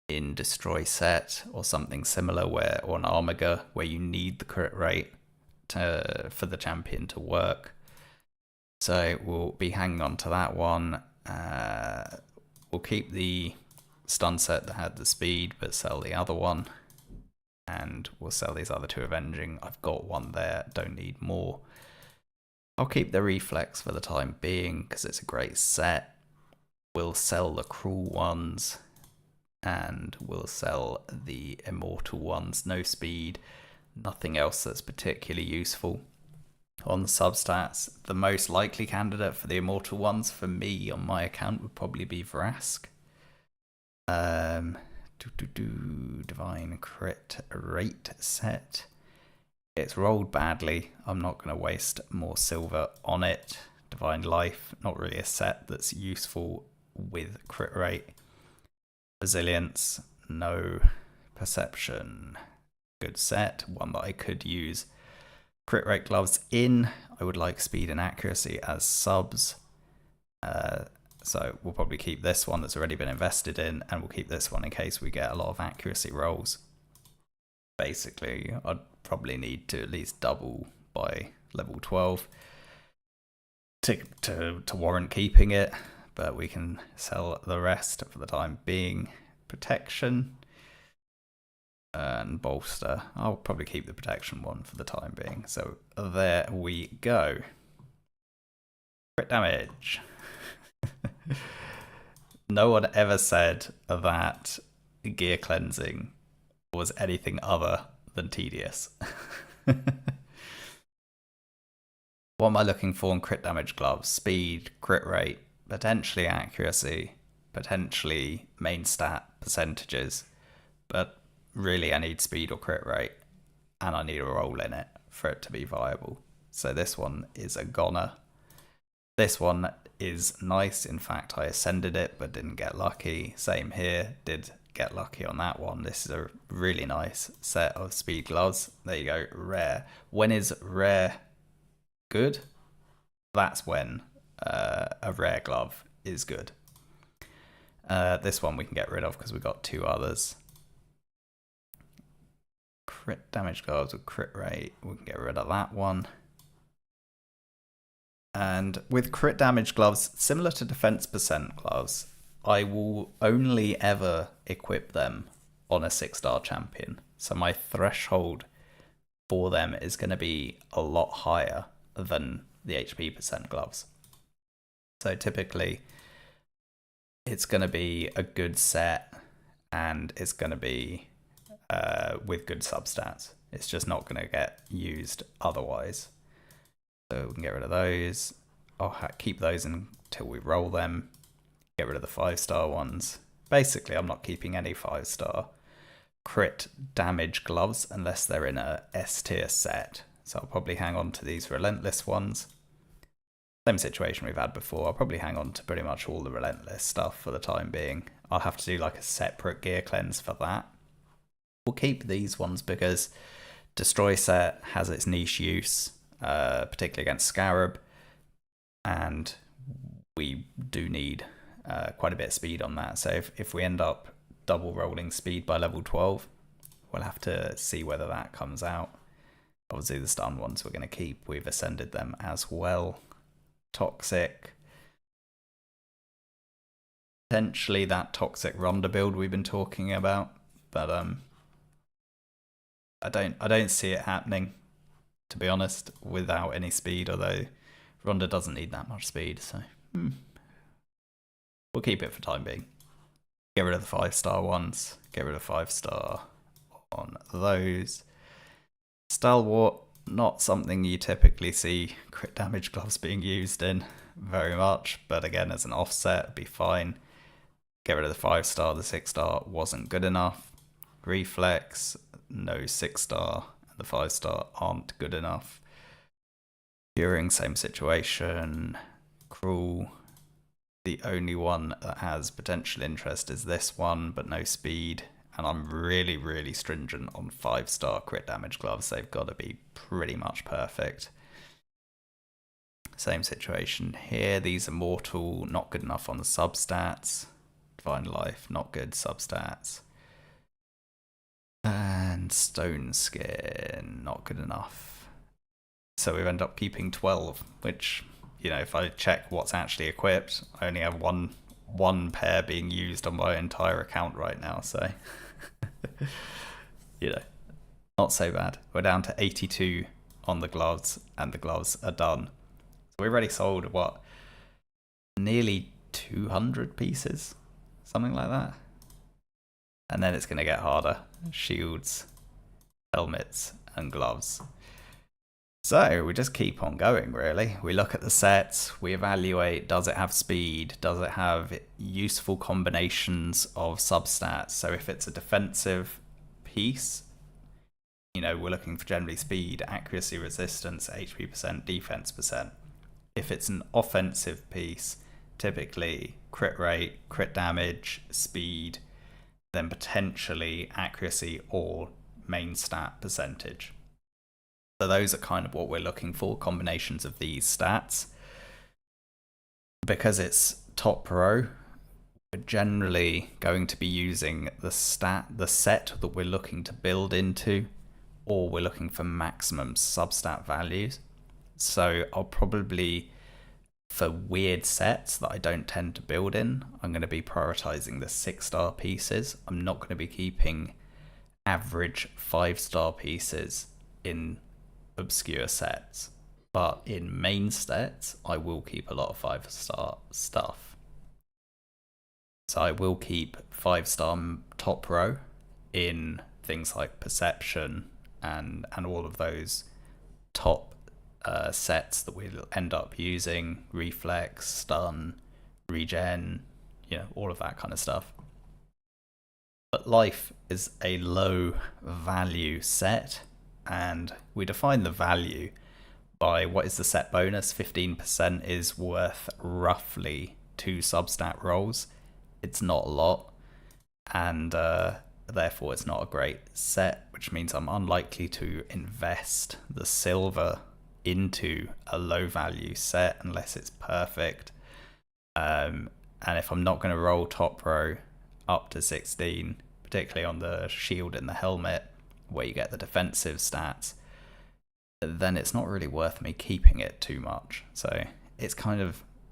in Destroy set or something similar, or an Armiger, where you need the crit rate for the champion to work. So we'll be hanging on to that one. We'll keep the stun set that had the speed, but sell the other one. And we'll sell these other two avenging. I've got one there, don't need more. I'll keep the reflex for the time being because it's a great set. We'll sell the cruel ones, and we'll sell the immortal ones. No speed, nothing else that's particularly useful. On the substats, the most likely candidate for the immortal ones for me on my account would probably be Vrask. Divine crit rate set. It's rolled badly. I'm not going to waste more silver on it. Divine life, not really a set that's useful with crit rate. Resilience, no. Perception, good set, one that I could use crit rate gloves in. I would like speed and accuracy as subs, so we'll probably keep this one that's already been invested in, and we'll keep this one in case we get a lot of accuracy rolls. Basically, I'd probably need to at least double by level 12 to warrant keeping it, but we can sell the rest for the time being. Protection and bolster. I'll probably keep the protection one for the time being. So there we go. Crit damage. No one ever said that gear cleansing was anything other than tedious. What am I looking for in crit damage gloves? Speed, crit rate, potentially accuracy, potentially main stat percentages, but really I need speed or crit rate, and I need a roll in it for it to be viable. So this one is a goner. This one is nice. In fact, I ascended it but didn't get lucky. Same here, did get lucky on that one. This is a really nice set of speed gloves. There you go, rare. When is rare good? That's when a rare glove is good. This one we can get rid of because we've got two others. Crit damage gloves with crit rate, we can get rid of that one. And with crit damage gloves, similar to defense percent gloves, I will only ever equip them on a 6-star champion. So my threshold for them is going to be a lot higher than the HP percent gloves. So typically it's going to be a good set and it's going to be with good substats. It's just not going to get used otherwise. So we can get rid of those. I'll keep those until we roll them. Get rid of the 5-star ones. Basically, I'm not keeping any 5-star crit damage gloves unless they're in a S tier set. So I'll probably hang on to these relentless ones. Same situation we've had before. I'll probably hang on to pretty much all the relentless stuff for the time being. I'll have to do like a separate gear cleanse for that. We'll keep these ones because Destroy set has its niche use, particularly against Scarab, and we do need quite a bit of speed on that. So if we end up double rolling speed by level 12, we'll have to see whether that comes out. Obviously the stun ones we're going to keep. We've ascended them as well. Toxic. Potentially that toxic Ronda build we've been talking about, but I don't see it happening, to be honest, without any speed, although Ronda doesn't need that much speed, so we'll keep it for time being. Get rid of the 5-star ones, get rid of 5-star on those. Stalwart, not something you typically see crit damage gloves being used in very much, but again, as an offset, it'd be fine. Get rid of the 5-star, the 6-star wasn't good enough. Reflex, no 6-star, and the 5-star aren't good enough. Regearing, same situation. Cruel, the only one that has potential interest is this one, but no speed. And I'm really, really stringent on 5-star crit damage gloves. They've got to be pretty much perfect. Same situation here. These are mortal, not good enough on the substats. Divine Life, not good substats. And Stone Skin, not good enough. So we've ended up keeping 12, which, you know, if I check what's actually equipped, I only have one pair being used on my entire account right now, so you know, not so bad. We're down to 82 on the gloves, and the gloves are done. So we've already sold, what, nearly 200 pieces? Something like that. And then it's going to get harder. Shields, helmets, and gloves. So we just keep on going, really. We look at the sets, we evaluate, does it have speed? Does it have useful combinations of substats? So if it's a defensive piece, you know, we're looking for generally speed, accuracy, resistance, HP percent, defense percent. If it's an offensive piece, typically crit rate, crit damage, speed, then potentially accuracy or main stat percentage. So those are kind of what we're looking for, combinations of these stats. Because it's top pro, we're generally going to be using the set that we're looking to build into, or we're looking for maximum substat values. So I'll probably, for weird sets that I don't tend to build in, I'm going to be prioritizing the 6-star pieces. I'm not going to be keeping average 5-star pieces in obscure sets, but in main sets I will keep a lot of 5-star stuff. So I will keep 5-star top row in things like perception and all of those top sets that we'll end up using: reflex, stun, regen, all of that kind of stuff. But life is a low value set, and we define the value by what is the set bonus. 15% is worth roughly 2 substat rolls. It's not a lot, and therefore it's not a great set, which means I'm unlikely to invest the silver into a low value set unless it's perfect. And if I'm not going to roll top row up to 16, particularly on the shield and the helmet where you get the defensive stats, then it's not really worth me keeping it too much. So it's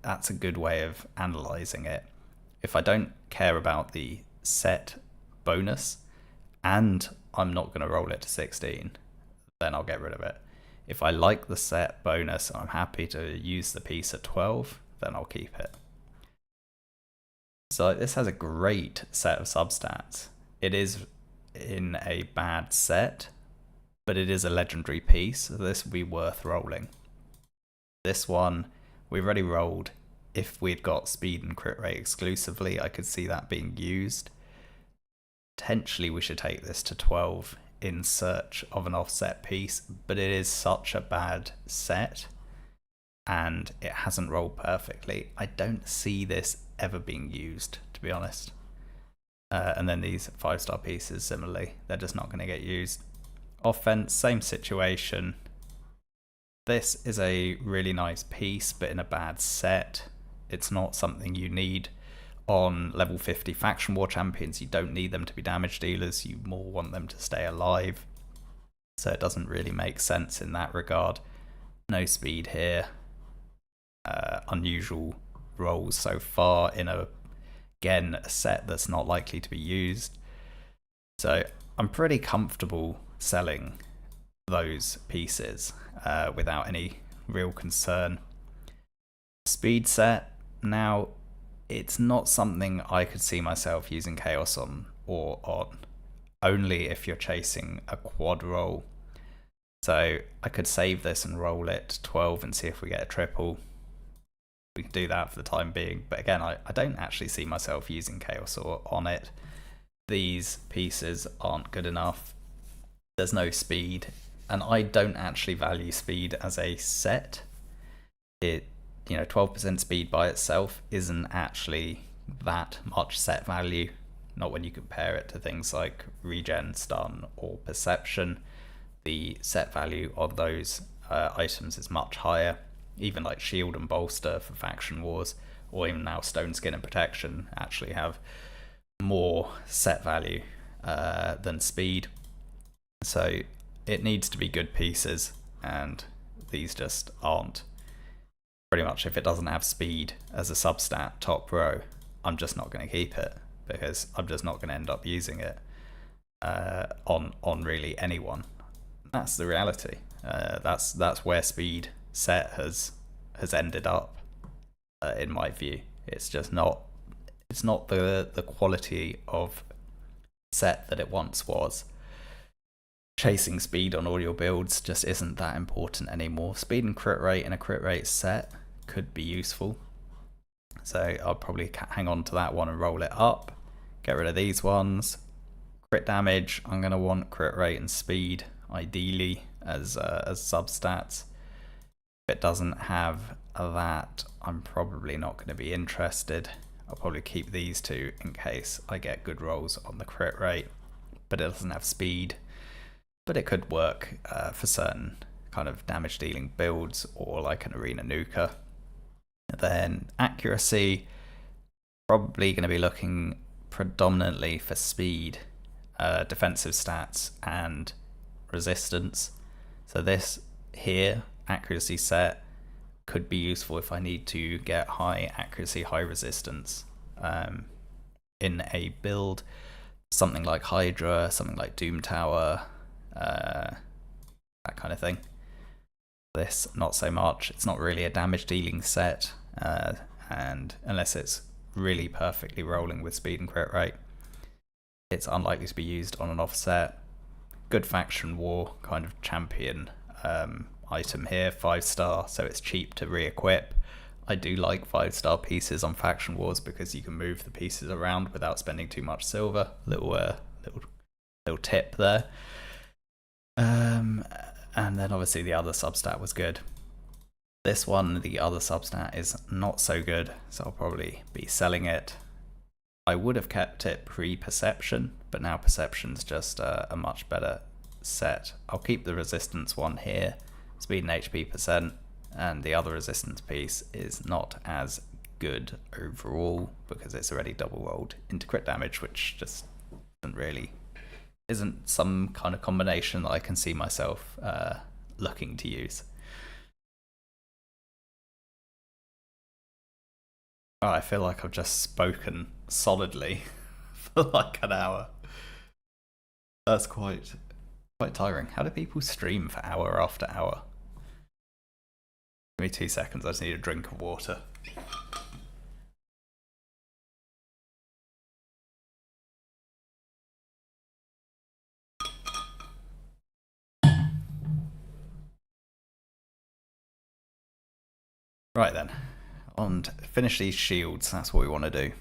that's a good way of analyzing it. If I don't care about the set bonus and I'm not going to roll it to 16, then I'll get rid of it. If I like the set bonus and I'm happy to use the piece at 12, then I'll keep it. So this has a great set of substats. It is in a bad set, but it is a legendary piece, so this would be worth rolling. This one, we've already rolled. If we'd got speed and crit rate exclusively, I could see that being used. Potentially we should take this to 12 in search of an offset piece, but it is such a bad set and it hasn't rolled perfectly. I don't see this ever being used, to be honest. And then these 5-star pieces, similarly, they're just not going to get used. Offense, same situation. This is a really nice piece, but in a bad set. It's not something you need on level 50 faction war champions. You don't need them to be damage dealers, you more want them to stay alive. So it doesn't really make sense in that regard. No speed here. Unusual rolls so far in a set that's not likely to be used. So I'm pretty comfortable selling those pieces without any real concern. Speed set, now it's not something I could see myself using Chaos on, only if you're chasing a quad roll. So I could save this and roll it to 12 and see if we get a triple. We could do that for the time being, but again, I don't actually see myself using Chaos on it. These pieces aren't good enough. There's no speed, and I don't actually value speed as a set. 12% speed by itself isn't actually that much set value, not when you compare it to things like regen, stun, or perception. The set value of those items is much higher. Even like shield and bolster for faction wars, or even now stone skin and protection, actually have more set value than speed. So it needs to be good pieces, and these just aren't. Pretty much if it doesn't have speed as a substat top row, I'm just not going to keep it, because I'm just not going to end up using it on really anyone. That's the reality. That's where speed set has ended up, in my view. It's just not the quality of set that it once was. Chasing speed on all your builds just isn't that important anymore. Speed and crit rate in a crit rate set could be useful, so I'll probably hang on to that one and roll it up. Get rid of these ones. Crit damage, I'm going to want crit rate and speed ideally as substats. If it doesn't have that, I'm probably not going to be interested. I'll probably keep these two in case I get good rolls on the crit rate, but it doesn't have speed. But it could work for certain kind of damage dealing builds, or like an arena nuker. Then accuracy, probably going to be looking predominantly for speed, defensive stats, and resistance. So this here, accuracy set, could be useful if I need to get high accuracy, high resistance in a build. Something like Hydra, something like Doom Tower, that kind of thing. This, not so much. It's not really a damage dealing set, and unless it's really perfectly rolling with speed and crit rate, it's unlikely to be used on an offset. Good faction war kind of champion, item here, 5-star, so it's cheap to re-equip. I do like 5-star pieces on Faction Wars because you can move the pieces around without spending too much silver. Little tip there. And then obviously the other substat was good. This one, the other substat, is not so good, so I'll probably be selling it. I would have kept it pre-perception, but now perception's just a much better set. I'll keep the resistance one here, speed and HP percent, and the other resistance piece is not as good overall because it's already double rolled into crit damage, which just isn't some kind of combination that I can see myself looking to use. Oh, I feel like I've just spoken solidly for like an hour. That's quite tiring. How do people stream for hour after hour? Give me 2 seconds, I just need a drink of water. Right then, on to finish these shields, that's what we want to do.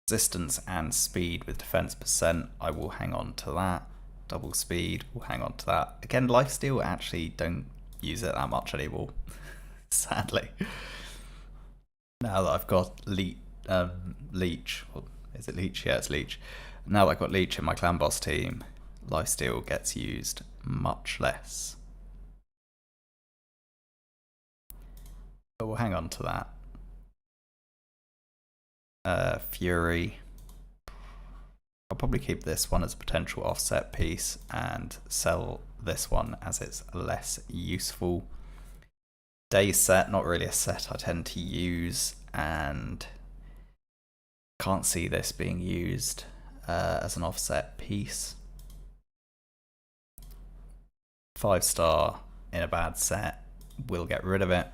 Resistance and speed with defense percent, I will hang on to that. Double speed, we'll hang on to that. Again, lifesteal, actually don't use it that much anymore, sadly. Now that I've got Leech, well, is it Leech? Yeah, it's Leech. Now that I've got Leech in my clan boss team, lifesteal gets used much less. But we'll hang on to that. Fury. I'll probably keep this one as a potential offset piece and sell this one as it's less useful. Day set, not really a set I tend to use, and can't see this being used as an offset piece. 5-star in a bad set, we'll get rid of it.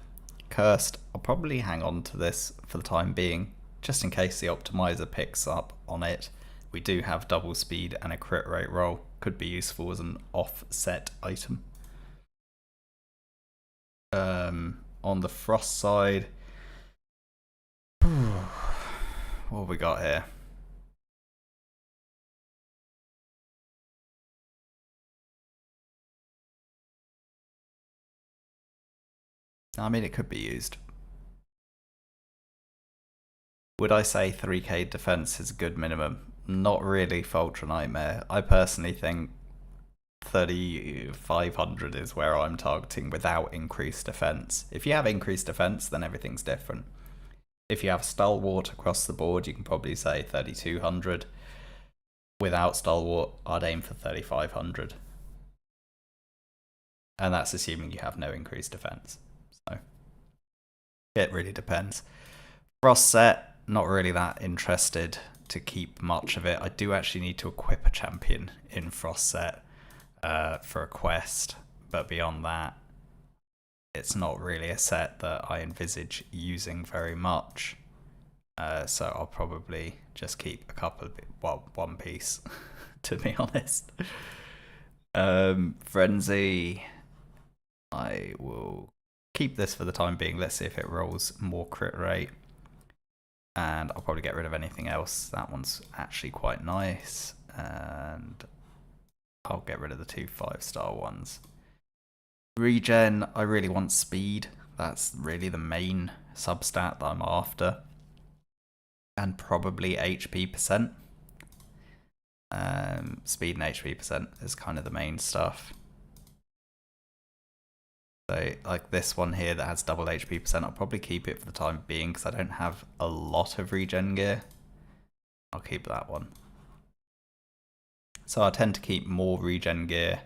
Cursed, I'll probably hang on to this for the time being, just in case the optimizer picks up on it. We do have double speed and a crit rate roll, could be useful as an offset item. On the frost side, what have we got here? I mean, it could be used. Would I say 3k defense is a good minimum? Not really for Ultra Nightmare. I personally think 3500 is where I'm targeting without increased defense. If you have increased defense, then everything's different. If you have Stalwart across the board, you can probably say 3200. Without Stalwart, I'd aim for 3500. And that's assuming you have no increased defense. So it really depends. Frost set, not really that interested to keep much of it. I do actually need to equip a champion in Frost set for a quest, but beyond that, it's not really a set that I envisage using very much. So I'll probably just keep a couple of, well, one piece, to be honest. Frenzy, I will keep this for the time being. Let's see if it rolls more crit rate. And I'll probably get rid of anything else. That one's actually quite nice. And I'll get rid of the 2 5-star ones. Regen, I really want speed. That's really the main substat that I'm after. And probably HP percent. Speed and HP percent is kind of the main stuff. So like this one here that has double HP percent, I'll probably keep it for the time being because I don't have a lot of regen gear. I'll keep that one. So I tend to keep more regen gear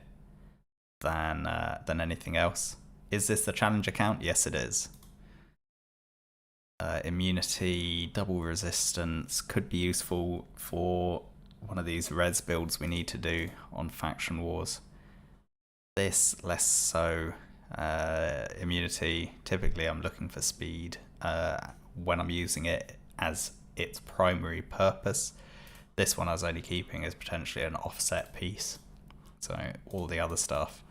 than anything else. Is this the challenge account? Yes, it is. Immunity, double resistance could be useful for one of these res builds we need to do on Faction Wars. This less so. Immunity, typically I'm looking for speed when I'm using it as its primary purpose. This one I was only keeping as potentially an offset piece, so all the other stuff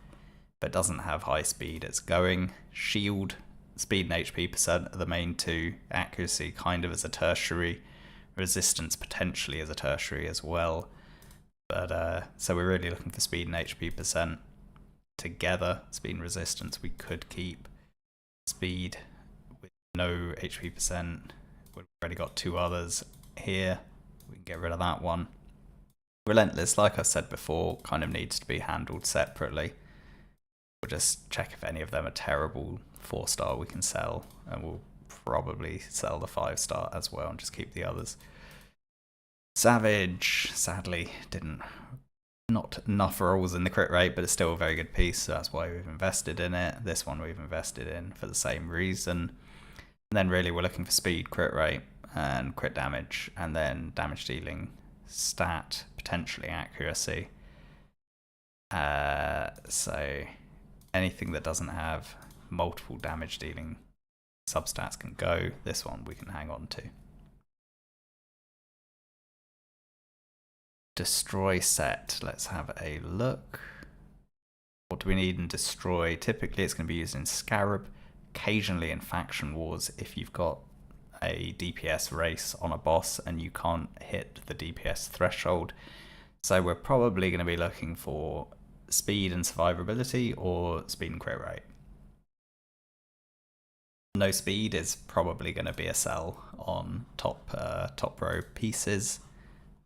but doesn't have high speed. It's going. Shield, speed and HP percent are the main two. Accuracy kind of as a tertiary. Resistance potentially as a tertiary as well. But so we're really looking for speed and HP percent together. Speed and resistance we could keep. Speed with no HP percent. We've already got two others here. We can get rid of that one. Relentless, like I said before, kind of needs to be handled separately. We'll just check if any of them are terrible. 4-star we can sell, and we'll probably sell the 5-star as well and just keep the others. Savage, sadly, not enough rolls in the crit rate, but it's still a very good piece, so that's why we've invested in it. This one we've invested in for the same reason. And then really we're looking for speed, crit rate, and crit damage, and then damage dealing, stat, potentially accuracy. So anything that doesn't have multiple damage dealing substats can go. This one we can hang on to. Destroy set. Let's have a look. What do we need in destroy? Typically it's going to be used in Scarab, occasionally in faction wars if you've got a DPS race on a boss and you can't hit the DPS threshold. So we're probably going to be looking for speed and survivability or speed and crit rate. No speed is probably going to be a sell on top row pieces.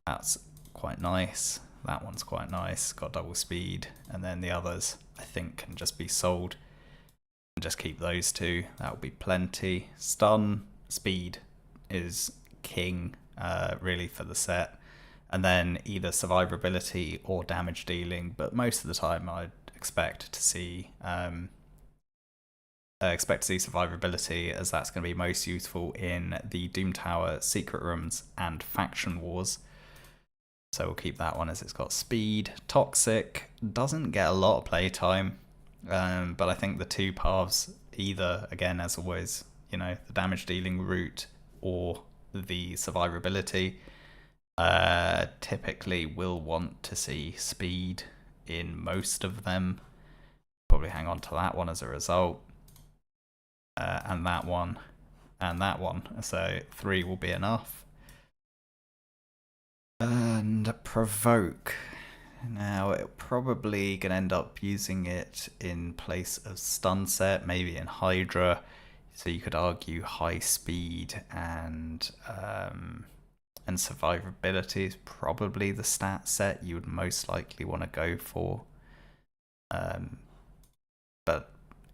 That's quite nice. That one's quite nice, got double speed, and then the others I think can just be sold and just keep those two. That will be plenty. Stun, speed is king really for the set, and then either survivability or damage dealing, but most of the time I'd expect to see survivability, as that's going to be most useful in the Doom Tower secret rooms and faction wars. So we'll keep that one as it's got speed. Toxic doesn't get a lot of playtime, but I think the two paths, either, again, as always, you know, the damage dealing route or the survivability, typically will want to see speed in most of them. Probably hang on to that one as a result. And that one, and that one. So 3 will be enough. And provoke. Now it's probably gonna end up using it in place of stun set, maybe in Hydra. So you could argue high speed and survivability is probably the stat set you would most likely want to go for. But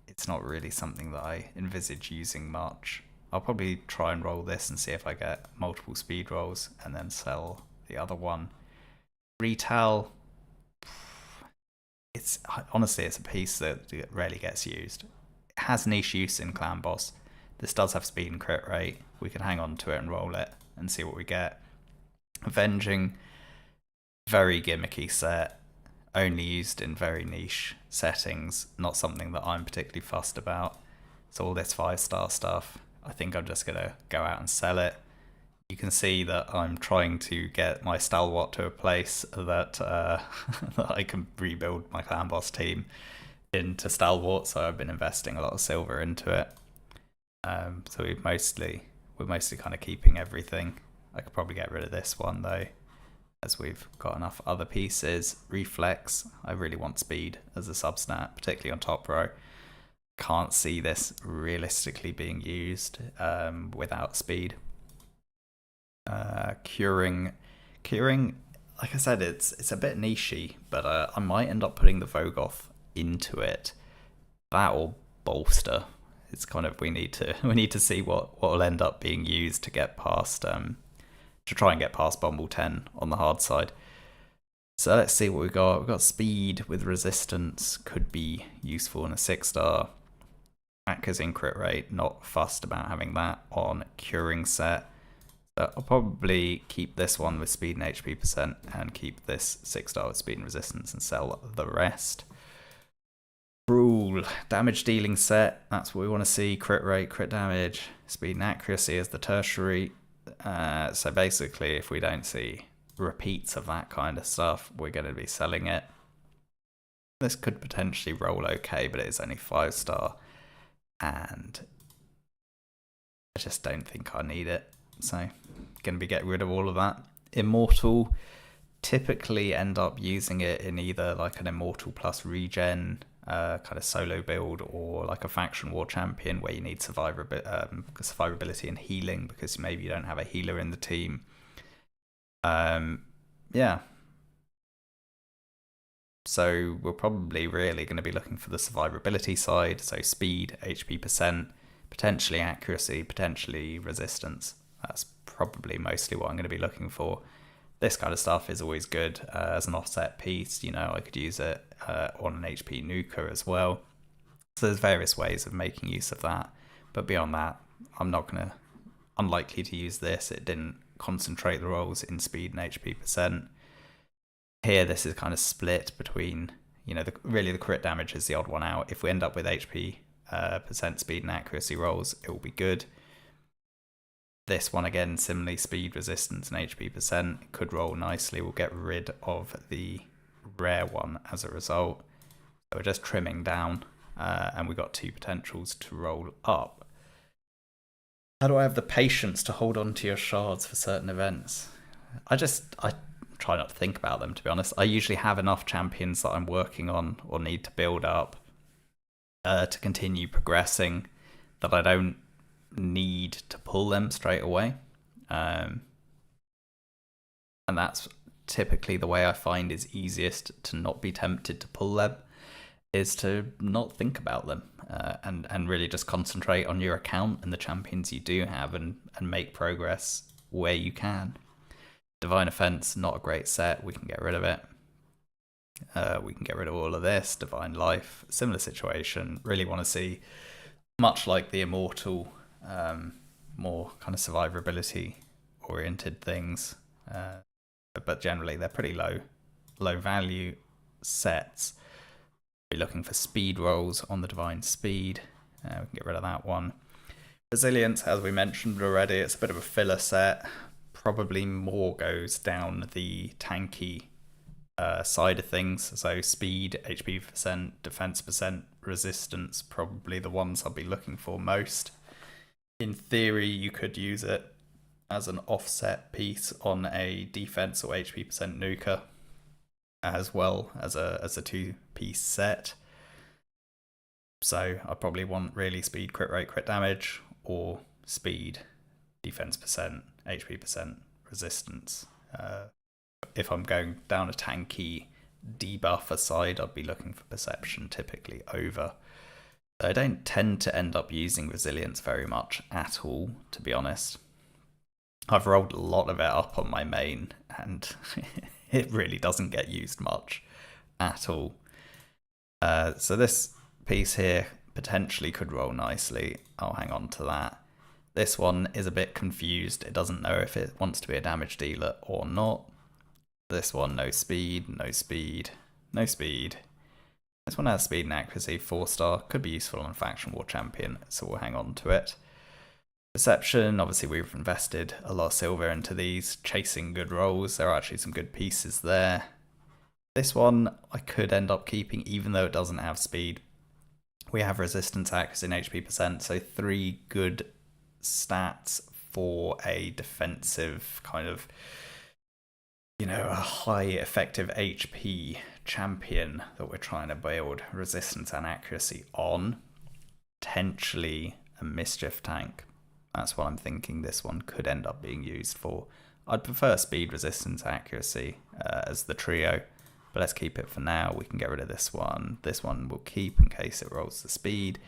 it's not really something that I envisage using much. I'll probably try and roll this and see if I get multiple speed rolls and then sell the other one. Retail, it's honestly it's a piece that rarely gets used. It has niche use in Clan Boss. This does have speed and crit rate. We can hang on to it and roll it and see what we get. Avenging, very gimmicky set, only used in very niche settings, not something that I'm particularly fussed about. So all this 5-star stuff, I think I'm just gonna go out and sell it. You can see that I'm trying to get my Stalwart to a place that, that I can rebuild my Clan Boss team into Stalwart, so I've been investing a lot of silver into it. So we're mostly kind of keeping everything. I could probably get rid of this one though, as we've got enough other pieces. Reflex, I really want speed as a substat, particularly on top row. Can't see this realistically being used without speed. Curing, like I said, it's a bit nichey, but I might end up putting the Vogoth into it. That will bolster. It's kind of we need to see what will end up being used to get past to try and get past Bumble 10 on the hard side. So let's see what we've got. We've got speed with resistance, could be useful in a 6-star. Accuracy and crit rate, not fussed about having that on curing set. So I'll probably keep this one with speed and HP percent and keep this 6-star with speed and resistance and sell the rest. Rule, damage dealing set, that's what we want to see. Crit rate, crit damage, speed and accuracy is the tertiary. So basically if we don't see repeats of that kind of stuff, we're going to be selling it. This could potentially roll okay, but it is only 5-star. And I just don't think I need it. So, going to be getting rid of all of that. Immortal, typically end up using it in either like an Immortal plus regen kind of solo build, or like a faction war champion where you need survivability and healing because maybe you don't have a healer in the team. Yeah. So we're probably really going to be looking for the survivability side, so speed, HP percent, potentially accuracy, potentially resistance. That's probably mostly what I'm going to be looking for. This kind of stuff is always good as an offset piece. I could use it on an HP nuker as well. So there's various ways of making use of that. But beyond that, I'm unlikely to use this. It didn't concentrate the rolls in speed and HP percent. Here, this is kind of split between, really the crit damage is the odd one out. If we end up with HP percent, speed and accuracy rolls, it will be good. This one, again, similarly, speed, resistance, and HP percent could roll nicely. We'll get rid of the rare one as a result. So we're just trimming down, and we've got 2 potentials to roll up. How do I have the patience to hold on to your shards for certain events? I try not to think about them, to be honest. I usually have enough champions that I'm working on or need to build up to continue progressing that I don't need to pull them straight away. And that's typically the way I find is easiest to not be tempted to pull them, is to not think about them and really just concentrate on your account and the champions you do have and make progress where you can. Divine Offense, not a great set. We can get rid of it. We can get rid of all of this. Divine Life, similar situation. Really want to see, much like the Immortal, more kind of survivability oriented things. But generally, they're pretty low value sets. Be looking for speed rolls on the Divine Speed. We can get rid of that one. Resilience, as we mentioned already, it's a bit of a filler set. Probably more goes down the tanky side of things. So speed, HP percent, defense percent, resistance, probably the ones I'll be looking for most. In theory, you could use it as an offset piece on a defense or HP percent nuker, as well as a 2-piece set. So I probably want really speed, crit rate, crit damage, or speed, defense percent, HP percent, resistance. If I'm going down a tanky debuffer side, I'd be looking for perception typically over. I don't tend to end up using resilience very much at all, to be honest. I've rolled a lot of it up on my main, and it really doesn't get used much at all. So this piece here potentially could roll nicely. I'll hang on to that. This one is a bit confused. It doesn't know if it wants to be a damage dealer or not. This one, no speed, no speed, no speed. This one has speed and accuracy, 4-star. Could be useful on Faction War Champion, so we'll hang on to it. Perception, obviously we've invested a lot of silver into these. Chasing good rolls, there are actually some good pieces there. This one I could end up keeping even though it doesn't have speed. We have resistance, accuracy, and HP percent, so 3 good stats for a defensive kind of, a high effective HP champion that we're trying to build resistance and accuracy on. Potentially a mischief tank. That's what I'm thinking this one could end up being used for. I'd prefer speed, resistance, accuracy as the trio, but let's keep it for now. We can get rid of this one. This one we'll keep in case it rolls the speed.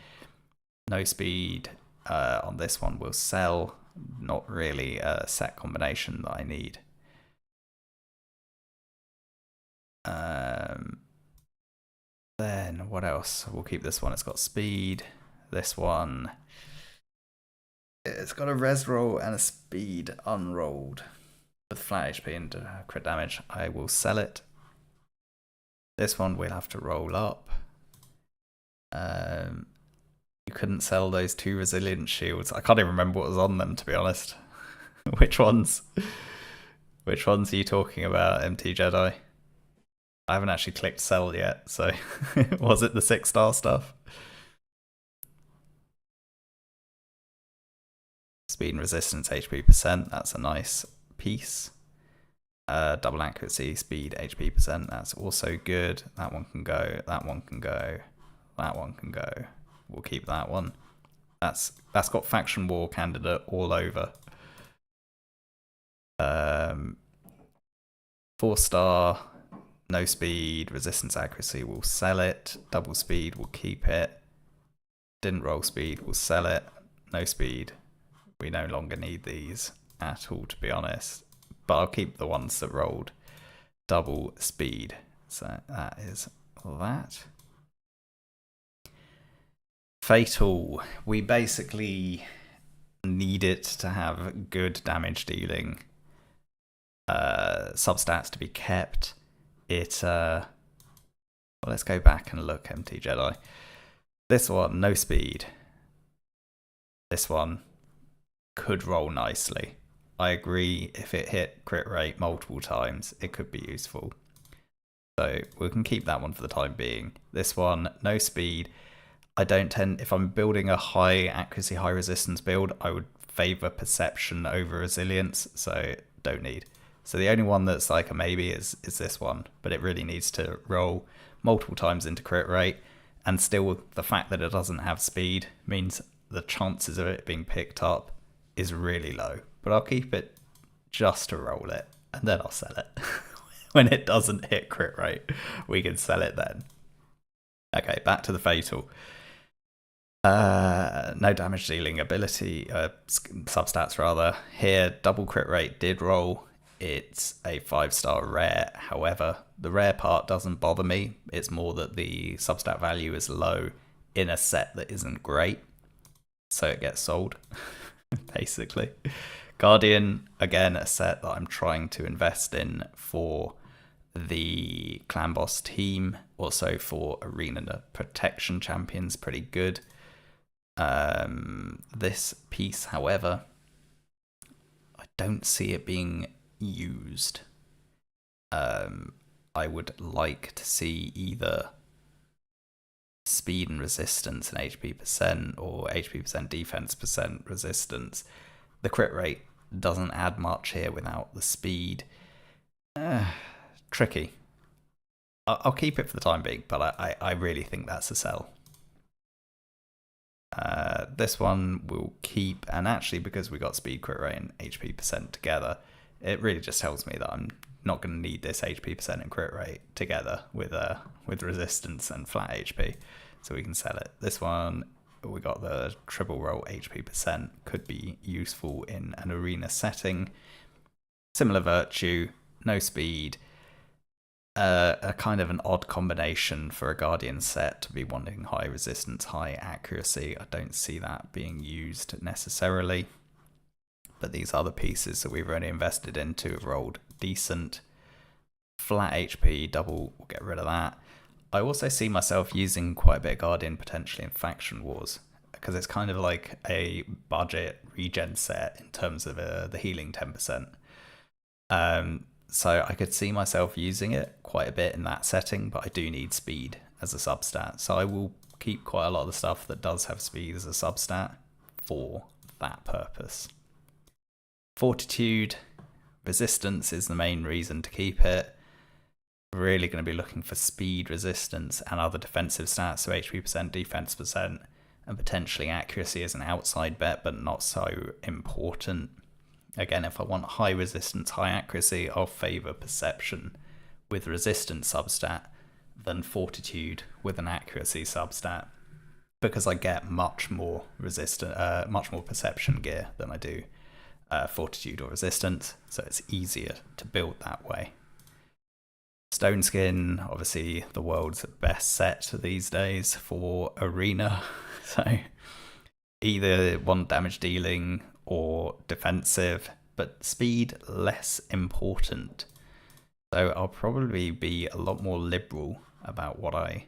No speed on this one we'll sell. Not really a set combination that I need. Then what else? We'll keep this one. It's got speed. This one, it's got a res roll and a speed unrolled with flat HP and crit damage. I will sell it. This one we'll have to roll up. You couldn't sell those 2 resilient shields. I can't even remember what was on them, to be honest. Which ones? Which ones are you talking about, MT Jedi? I haven't actually clicked sell yet, so was it the 6-star stuff? Speed and resistance, HP %, that's a nice piece. Double accuracy, speed, HP %, that's also good. That one can go, that one can go, that one can go. We'll keep that one. That's got faction war candidate all over. 4-star, no speed, resistance accuracy, we'll sell it. Double speed, we'll keep it. Didn't roll speed, we'll sell it. No speed, we no longer need these at all, to be honest. But I'll keep the ones that rolled double speed. So that is that. Fatal, we basically need it to have good damage dealing substats to be kept. Well, let's go back and look. MT Jedi, this one no speed, this one could roll nicely. I agree, if it hit crit rate multiple times it could be useful, so we can keep that one for the time being. This one no speed, I don't tend, if I'm building a high accuracy high resistance build, I would favor perception over resilience, so don't need. So the only one that's like a maybe is this one, but it really needs to roll multiple times into crit rate, and still the fact that it doesn't have speed means the chances of it being picked up is really low. But I'll keep it just to roll it, and then I'll sell it. When it doesn't hit crit rate, we can sell it then. Okay, back to the Fatal. No damage dealing ability, substats rather. Here, double crit rate did roll. It's a 5-star rare. However, the rare part doesn't bother me. It's more that the substat value is low in a set that isn't great, so it gets sold, basically. Guardian, again, a set that I'm trying to invest in for the clan boss team, also for arena protection champions, pretty good. This piece, however, I don't see it being used. I would like to see either speed and resistance and HP %, or HP % defense % resistance. The crit rate doesn't add much here without the speed. Tricky. I'll keep it for the time being, but I really think that's a sell. This one we'll keep, and actually because we got speed, crit rate and HP % together, it really just tells me that I'm not going to need this HP % and crit rate together with resistance and flat HP, so we can sell it. This one, we got the triple roll HP %, could be useful in an arena setting. Similar virtue, no speed. A kind of an odd combination for a Guardian set to be wanting high resistance, high accuracy. I don't see that being used necessarily. But these other pieces that we've only invested into have rolled decent. Flat HP, double, we'll get rid of that. I also see myself using quite a bit of Guardian potentially in Faction Wars, because it's kind of like a budget regen set in terms of the healing 10%. So I could see myself using it quite a bit in that setting, but I do need speed as a substat. So I will keep quite a lot of the stuff that does have speed as a substat for that purpose. Fortitude, resistance is the main reason to keep it. Really going to be looking for speed, resistance, and other defensive stats, so HP %, defense %, and potentially accuracy as an outside bet, but not so important. Again, if I want high resistance, high accuracy, I'll favour perception with resistance substat than fortitude with an accuracy substat, because I get much more perception gear than I do fortitude or resistance, so it's easier to build that way. Stone Skin, obviously the world's best set these days for arena, so either want damage dealing or defensive, but speed less important. So I'll probably be a lot more liberal about what I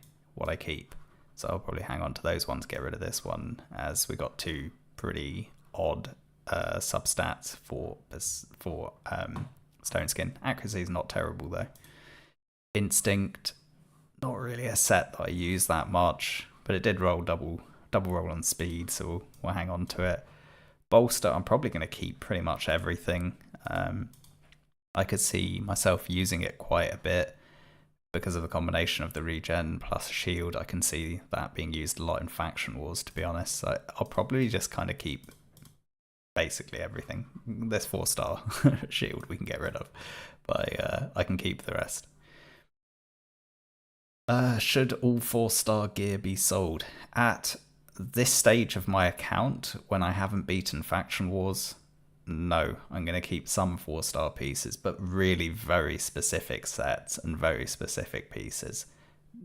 keep. So I'll probably hang on to those ones, get rid of this one, as we got two pretty odd substats for Stone Skin. Accuracy is not terrible though. Instinct, not really a set that I use that much, but it did roll double roll on speed, so we'll hang on to it. Bolster, I'm probably going to keep pretty much everything. I could see myself using it quite a bit because of the combination of the regen plus shield. I can see that being used a lot in faction wars, to be honest. So I'll probably just kind of keep basically everything. This 4-star shield we can get rid of, but I can keep the rest. Should all 4-star gear be sold? At this stage of my account, when I haven't beaten faction wars, no. I'm going to keep some 4-star pieces, but really very specific sets and very specific pieces.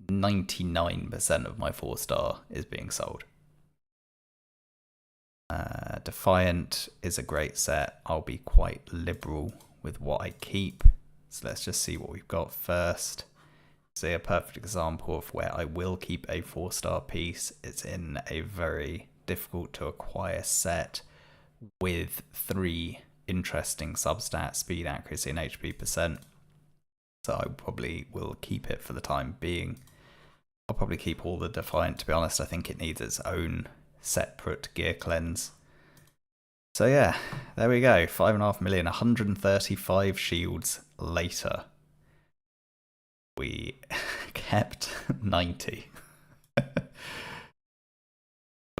99% of my 4-star is being sold. Defiant is a great set. I'll be quite liberal with what I keep. So let's just see what we've got first. See, a perfect example of where I will keep a 4-star piece. It's in a very difficult to acquire set with 3 interesting substats: speed, accuracy, and HP percent. So I probably will keep it for the time being. I'll probably keep all the Defiant, to be honest. I think it needs its own separate gear cleanse. So yeah, there we go. 5.5 million, 135 shields later. We kept 90.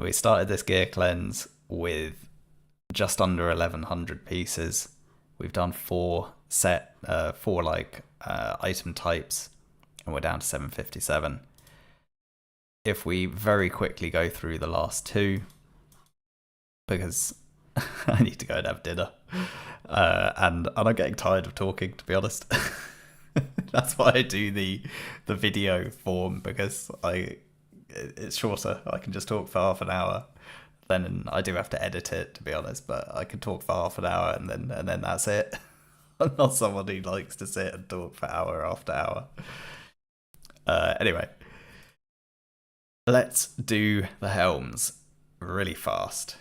We started this gear cleanse with just under 1100 pieces. We've done 4 item types, and we're down to 757. If we very quickly go through the last 2, because I need to go and have dinner, and I'm getting tired of talking, to be honest. That's why I do the video form, because it's shorter. I can just talk for half an hour. Then I do have to edit it, to be honest, but I can talk for half an hour and then that's it. I'm not someone who likes to sit and talk for hour after hour. Anyway, let's do the helms really fast.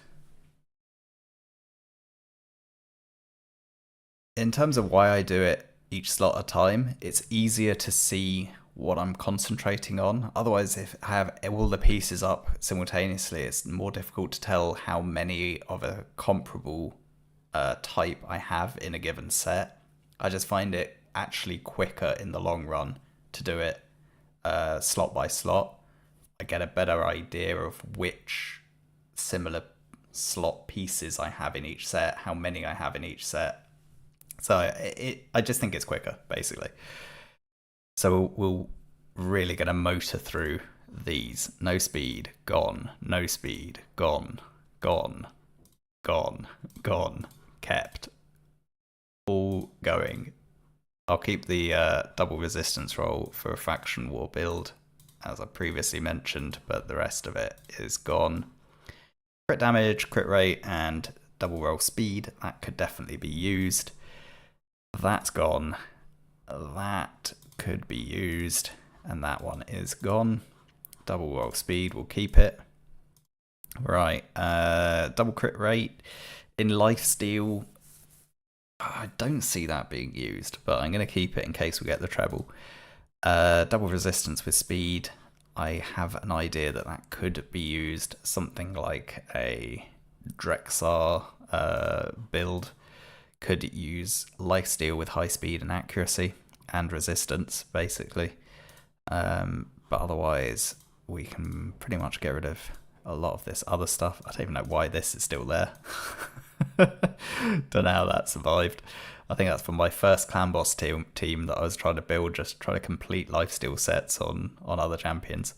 In terms of why I do it each slot at a time, it's easier to see what I'm concentrating on. Otherwise, if I have all the pieces up simultaneously, it's more difficult to tell how many of a comparable type I have in a given set. I just find it actually quicker in the long run to do it slot by slot. I get a better idea of which similar slot pieces I have in each set, how many I have in each set. So I just think it's quicker, basically. So we're really going to motor through these. No speed, gone. No speed, gone. Gone. Gone. Gone. Kept. All going. I'll keep the double resistance roll for a faction war build, as I previously mentioned, but the rest of it is gone. Crit damage, crit rate, and double roll speed. That could definitely be used. That's gone. That could be used, and that one is gone. Double roll speed, we'll keep it. Right, double crit rate in lifesteal. I don't see that being used, but I'm going to keep it in case we get the treble. Double resistance with speed. I have an idea that could be used. Something like a Drexar build could use lifesteal with high speed and accuracy and resistance, basically. But otherwise, we can pretty much get rid of a lot of this other stuff. I don't even know why this is still there. Don't know how that survived. I think that's from my first clan boss team that I was trying to build, just trying to complete lifesteal sets on other champions.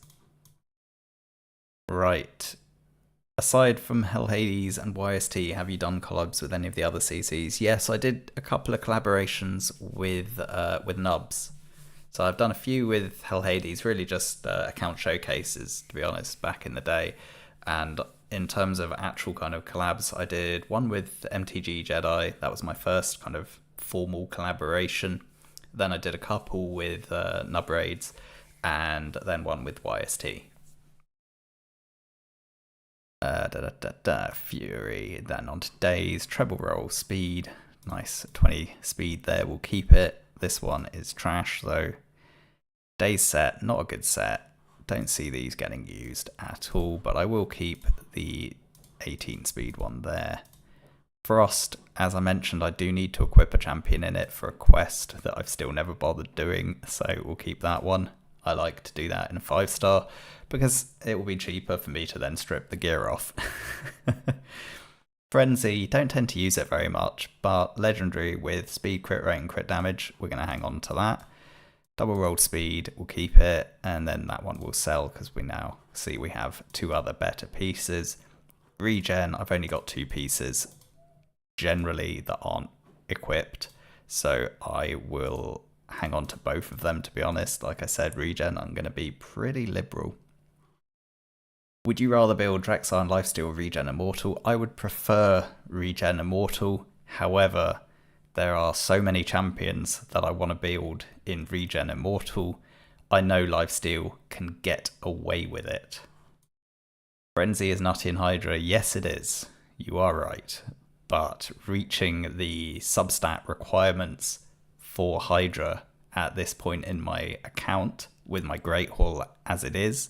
Right. Aside from Hell Hades and YST, have you done collabs with any of the other CCs? Yes, I did a couple of collaborations with Nubs. So I've done a few with Hell Hades, really just account showcases, to be honest, back in the day. And in terms of actual kind of collabs, I did one with MTG Jedi. That was my first kind of formal collaboration. Then I did a couple with Nub Raids, and then one with YST. Fury, then on to Days, treble roll, speed, nice 20 speed there, we'll keep it. This one is trash though. Days set, not a good set. Don't see these getting used at all, but I will keep the 18 speed one there. Frost, as I mentioned, I do need to equip a champion in it for a quest that I've still never bothered doing, so we'll keep that one. I like to do that in a 5-star because it will be cheaper for me to then strip the gear off. Frenzy, don't tend to use it very much, but legendary with speed, crit rate and crit damage, we're going to hang on to that. Double rolled speed, we'll keep it, and then that one will sell because we now see we have 2 other better pieces. Regen, I've only got 2 pieces generally that aren't equipped, so I will hang on to both of them, to be honest. Like I said, regen, I'm going to be pretty liberal. Would you rather build Drexar and Lifesteal or Regen Immortal? I would prefer Regen Immortal. However, there are so many champions that I want to build in Regen Immortal. I know Lifesteal can get away with it. Frenzy is nutty in Hydra. Yes, it is. You are right. But reaching the substat requirements for Hydra at this point in my account, with my Great Hall as it is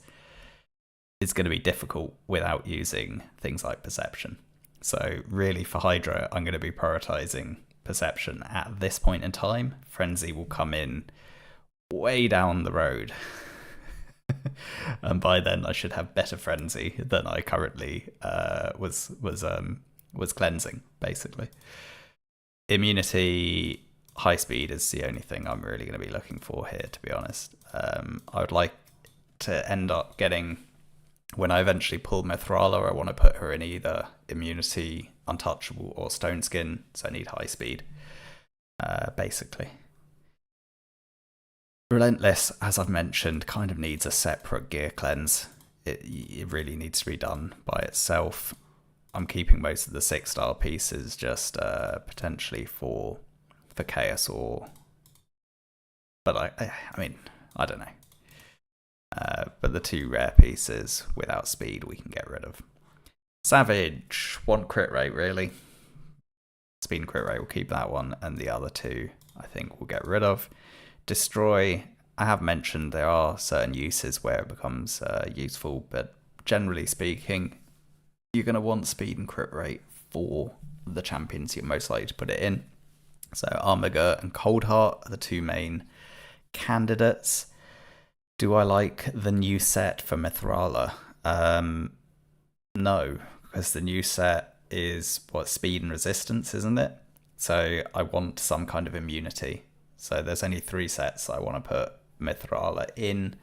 going to be difficult without using things like Perception. So really for Hydra, I'm going to be prioritizing Perception at this point in time. Frenzy will come in way down the road. And by then I should have better Frenzy than I currently was cleansing, basically. Immunity, high speed is the only thing I'm really going to be looking for here, to be honest. I would like to end up getting, when I eventually pull Mithrala, I want to put her in either Immunity, Untouchable, or Stone Skin, so I need high speed, basically. Relentless, as I've mentioned, kind of needs a separate gear cleanse. It really needs to be done by itself. I'm keeping most of the 6-star pieces just potentially for Chaos or... But I mean, I don't know. But the 2 rare pieces without speed we can get rid of. Savage, 1 crit rate really. Speed and crit rate, we'll keep that one, and the other 2 I think we'll get rid of. Destroy, I have mentioned there are certain uses where it becomes useful, but generally speaking, you're going to want speed and crit rate for the champions you're most likely to put it in. So Armiger and Coldheart are the 2 main candidates. Do I like the new set for Mithrala? No, because the new set is speed and resistance, isn't it? So I want some kind of immunity. So there's only 3 sets I want to put Mithrala in,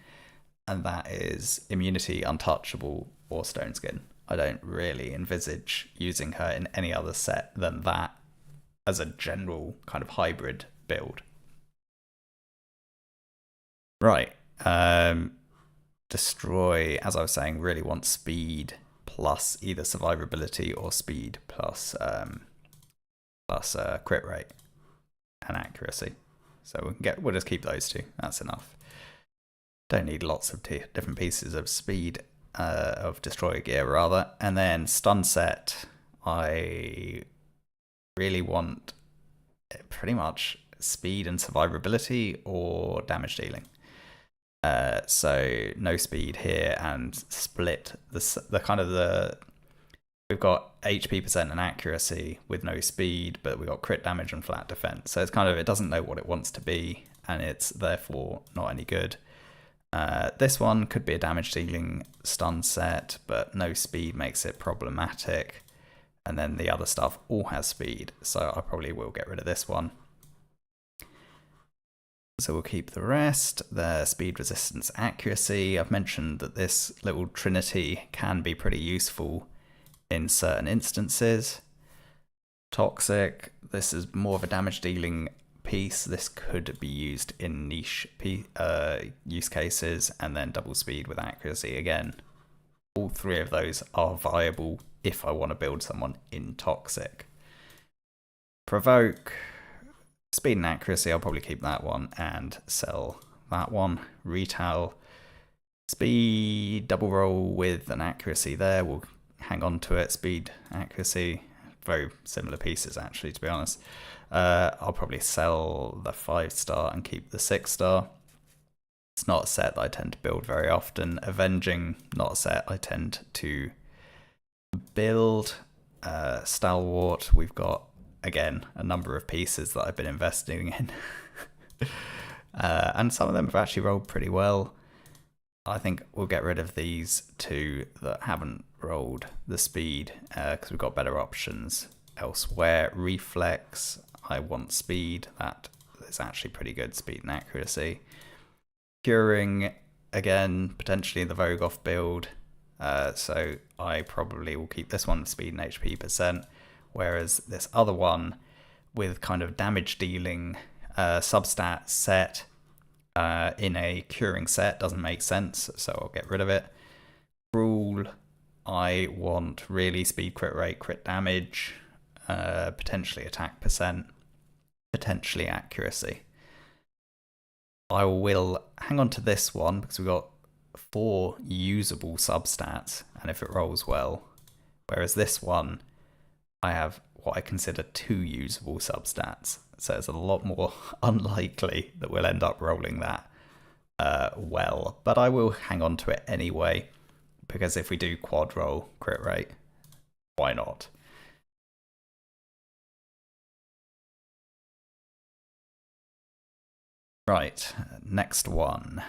and that is immunity, untouchable, or stone skin. I don't really envisage using her in any other set than that as a general kind of hybrid build. Right. Destroy, as I was saying, really want speed plus either survivability or speed plus crit rate and accuracy. So we'll just keep those 2. That's enough. Don't need lots of different pieces of speed, of destroy gear rather. And then stun set, I really want pretty much speed and survivability or damage dealing. So no speed here, and split we've got HP percent and accuracy with no speed, but we've got crit damage and flat defense. So it's kind of, it doesn't know what it wants to be, and it's therefore not any good. This one could be a damage dealing stun set, but no speed makes it problematic. And then the other stuff all has speed, so I probably will get rid of this one. So we'll keep the rest. The speed, resistance, accuracy. I've mentioned that this little trinity can be pretty useful in certain instances. Toxic. This is more of a damage dealing piece. This could be used in niche use cases. And then double speed with accuracy. Again, all 3 of those are viable if I want to build someone in toxic. Provoke. Speed and accuracy, I'll probably keep that one and sell that one. Retail, speed, double roll with an accuracy there. We'll hang on to it. Speed, accuracy, very similar pieces actually, to be honest. I'll probably sell the 5-star and keep the 6-star. It's not a set that I tend to build very often. Avenging, not a set I tend to build. Stalwart, we've got, again, a number of pieces that I've been investing in. And some of them have actually rolled pretty well. I think we'll get rid of these two that haven't rolled the speed because we've got better options elsewhere. Reflex, I want speed. That is actually pretty good, speed and accuracy. Curing, again, potentially the Vogoth build. So I probably will keep this one with speed and HP %, whereas this other one with kind of damage dealing substat set in a curing set doesn't make sense, so I'll get rid of it. Rule, I want really speed, crit rate, crit damage, potentially attack %, potentially accuracy. I will hang on to this one because we've got 4 usable substats, and if it rolls well, whereas this one I have what I consider 2 usable substats, so it's a lot more unlikely that we'll end up rolling that well, but I will hang on to it anyway, because if we do quad roll crit rate, why not? Right, next one.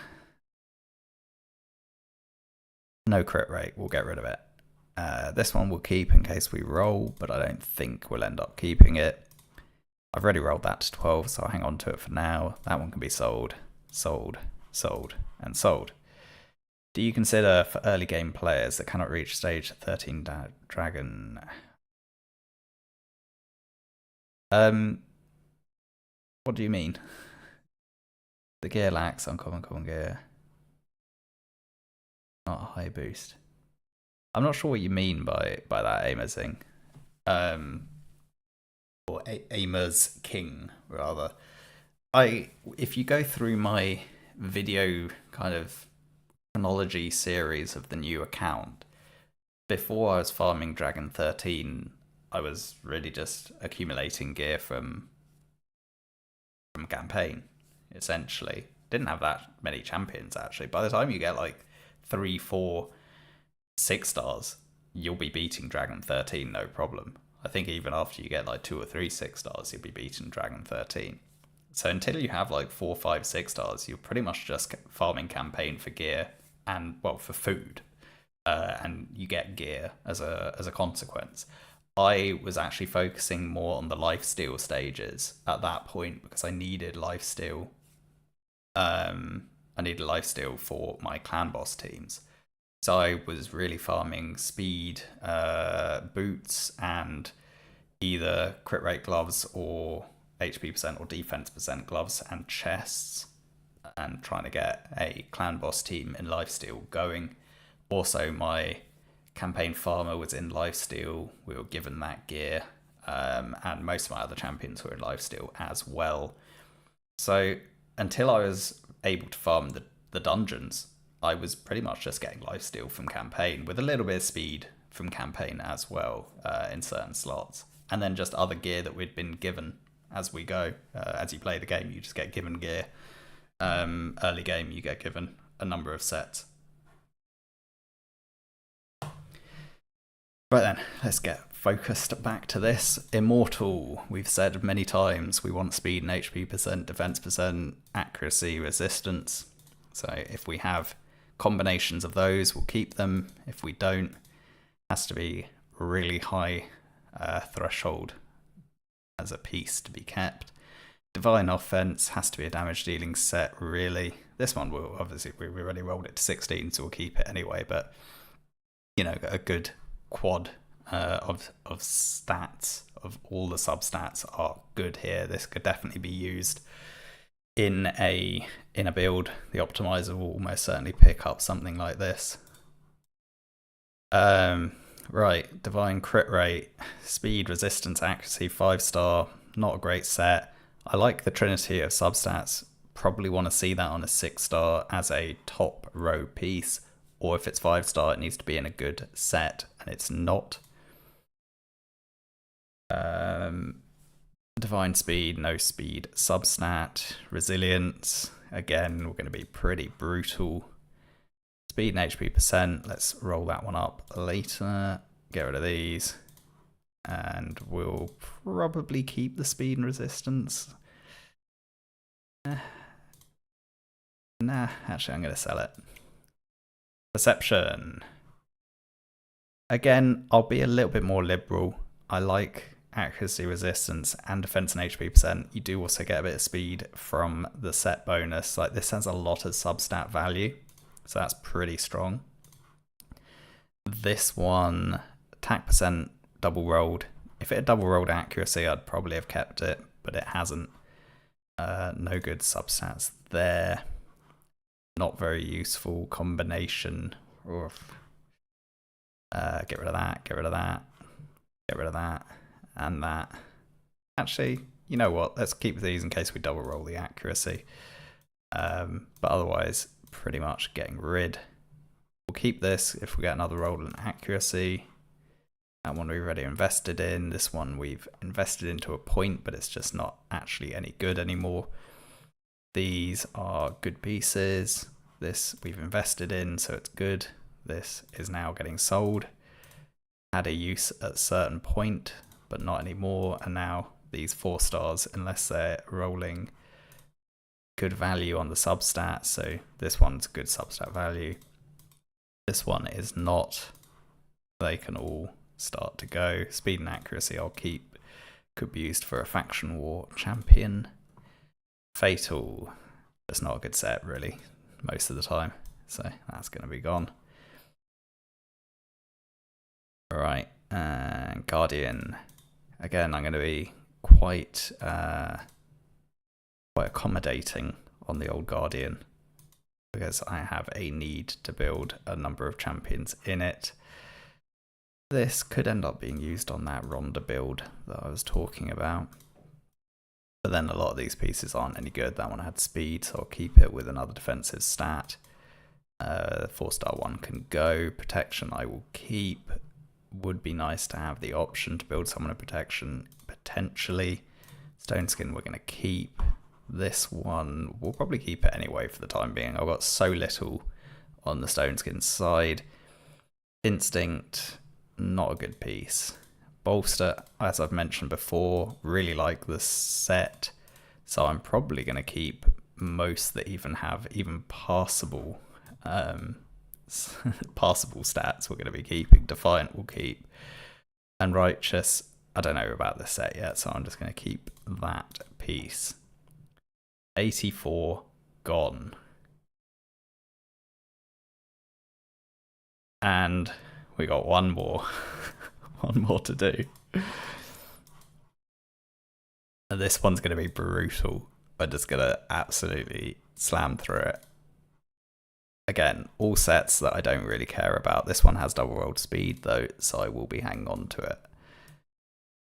No crit rate, we'll get rid of it. This one we'll keep in case we roll, but I don't think we'll end up keeping it. I've already rolled that to 12, so I'll hang on to it for now. That one can be sold, sold, sold, and sold. Do you consider for early game players that cannot reach stage 13 dragon? What do you mean? The gear lacks uncommon common gear. Not a high boost. I'm not sure what you mean by that, Amazing. Or Amer's King, rather. If you go through my video kind of chronology series of the new account, before I was farming Dragon 13, I was really just accumulating gear from campaign, essentially. Didn't have that many champions, actually. By the time you get like 3, 4, 6 stars, you'll be beating Dragon 13, no problem. I think even after you get like 2 or 3 6 stars, you'll be beating Dragon 13. So until you have like 4, 5, 6 stars, you're pretty much just farming campaign for gear and, well, for food. And you get gear as a consequence. I was actually focusing more on the lifesteal stages at that point because I needed lifesteal. I needed lifesteal for my clan boss teams. So I was really farming speed, boots, and either crit rate gloves or HP % or defense % gloves and chests, and trying to get a clan boss team in lifesteal going. Also, my campaign farmer was in lifesteal. We were given that gear, and most of my other champions were in lifesteal as well. So until I was able to farm the dungeons, I was pretty much just getting lifesteal from campaign with a little bit of speed from campaign as well in certain slots. And then just other gear that we'd been given as we go. As you play the game, you just get given gear. Early game, you get given a number of sets. Right then, let's get focused back to this. Immortal, we've said many times, we want speed and HP %, defense %, accuracy, resistance. So if we have combinations of those, we'll keep them. If we don't, has to be really high threshold as a piece to be kept. Divine Offense has to be a damage dealing set, really. This one will obviously, we already rolled it to 16, so we'll keep it anyway, but you know, a good quad of stats, of all the substats are good here. This could definitely be used in a build. The optimizer will almost certainly pick up something like this. Right, divine crit rate, speed, resistance, accuracy, 5-star, not a great set. I like the trinity of substats. Probably want to see that on a 6-star as a top row piece, or if it's 5-star, it needs to be in a good set, and it's not. Divine speed, no speed substat. Resilience, again, we're going to be pretty brutal. Speed and HP percent, let's roll that one up later. Get rid of these. And we'll probably keep the speed and resistance. Nah, actually I'm going to sell it. Perception. Again, I'll be a little bit more liberal. I like accuracy, resistance, and defense and HP percent. You do also get a bit of speed from the set bonus. Like, this has a lot of substat value, so that's pretty strong. This one, attack percent, double rolled. If it had double rolled accuracy, I'd probably have kept it, but it hasn't. No good substats there. Not very useful combination. Oof. Get rid of that, get rid of that, get rid of that, and that. Actually, you know what? Let's keep these in case we double roll the accuracy. But otherwise, pretty much getting rid. We'll keep this if we get another roll in accuracy. That one we've already invested in. This one we've invested into a point, but it's just not actually any good anymore. These are good pieces. This we've invested in, so it's good. This is now getting sold. Had a use at a certain point, but not anymore. And now these 4 stars, unless they're rolling good value on the substat. So this one's good substat value. This one is not. They can all start to go. Speed and accuracy I'll keep. Could be used for a faction war champion. Fatal. It's not a good set really, most of the time. So that's going to be gone. Alright, and Guardian. Again, I'm going to be quite accommodating on the old Guardian, because I have a need to build a number of champions in it. This could end up being used on that Ronda build that I was talking about. But then a lot of these pieces aren't any good. That one had speed, so I'll keep it with another defensive stat. 4-star one can go. Protection I will keep. Would be nice to have the option to build someone a protection, potentially. Stone skin we're going to keep. This one, we'll probably keep it anyway for the time being. I've got so little on the stone skin side. Instinct, not a good piece. Bolster, as I've mentioned before, really like the set, so I'm probably going to keep most that even have even passable passable stats. We're going to be keeping. Defiant we'll keep, and Righteous, I don't know about this set yet, so I'm just going to keep that piece. 84 gone, and we got one more. One more to do. And this one's going to be brutal. I'm just going to absolutely slam through it. Again, all sets that I don't really care about. This one has double rolled speed though, so I will be hanging on to it.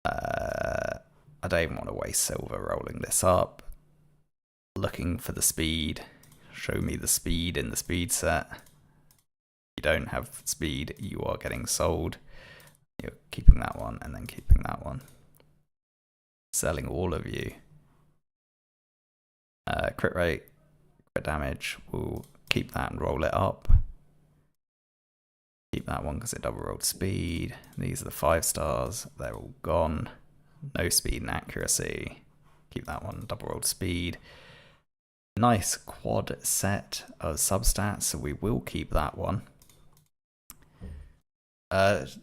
I don't even want to waste silver rolling this up. Looking for the speed. Show me the speed in the speed set. If you don't have speed, you are getting sold. You're keeping that one and then keeping that one. Selling all of you. Crit rate, crit damage, we'll keep that and roll it up. Keep that one because it double rolled speed. These are the 5 stars, they're all gone. No speed and accuracy. Keep that one, double rolled speed. Nice quad set of substats, so we will keep that one.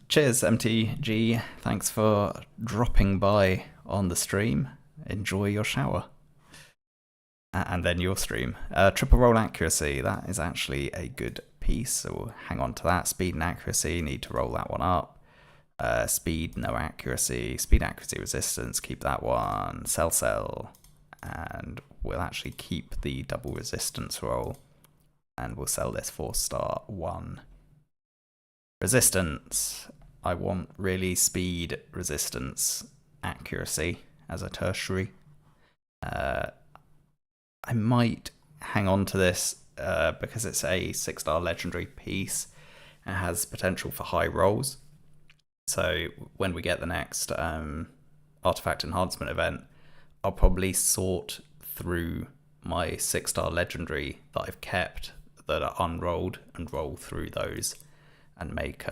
Cheers MTG, thanks for dropping by on the stream. Enjoy your shower. And then your stream. Triple roll accuracy, that is actually a good piece, so we'll hang on to that. Speed and accuracy, need to roll that one up. Speed, no accuracy. Speed, accuracy, resistance, keep that one. Sell. And we'll actually keep the double resistance roll. And we'll sell this 4-star one. Resistance. I want really speed, resistance, accuracy as a tertiary. I might hang on to this because it's a 6-star legendary piece and has potential for high rolls. So when we get the next artifact enhancement event, I'll probably sort through my 6-star legendary that I've kept that are unrolled and roll through those and make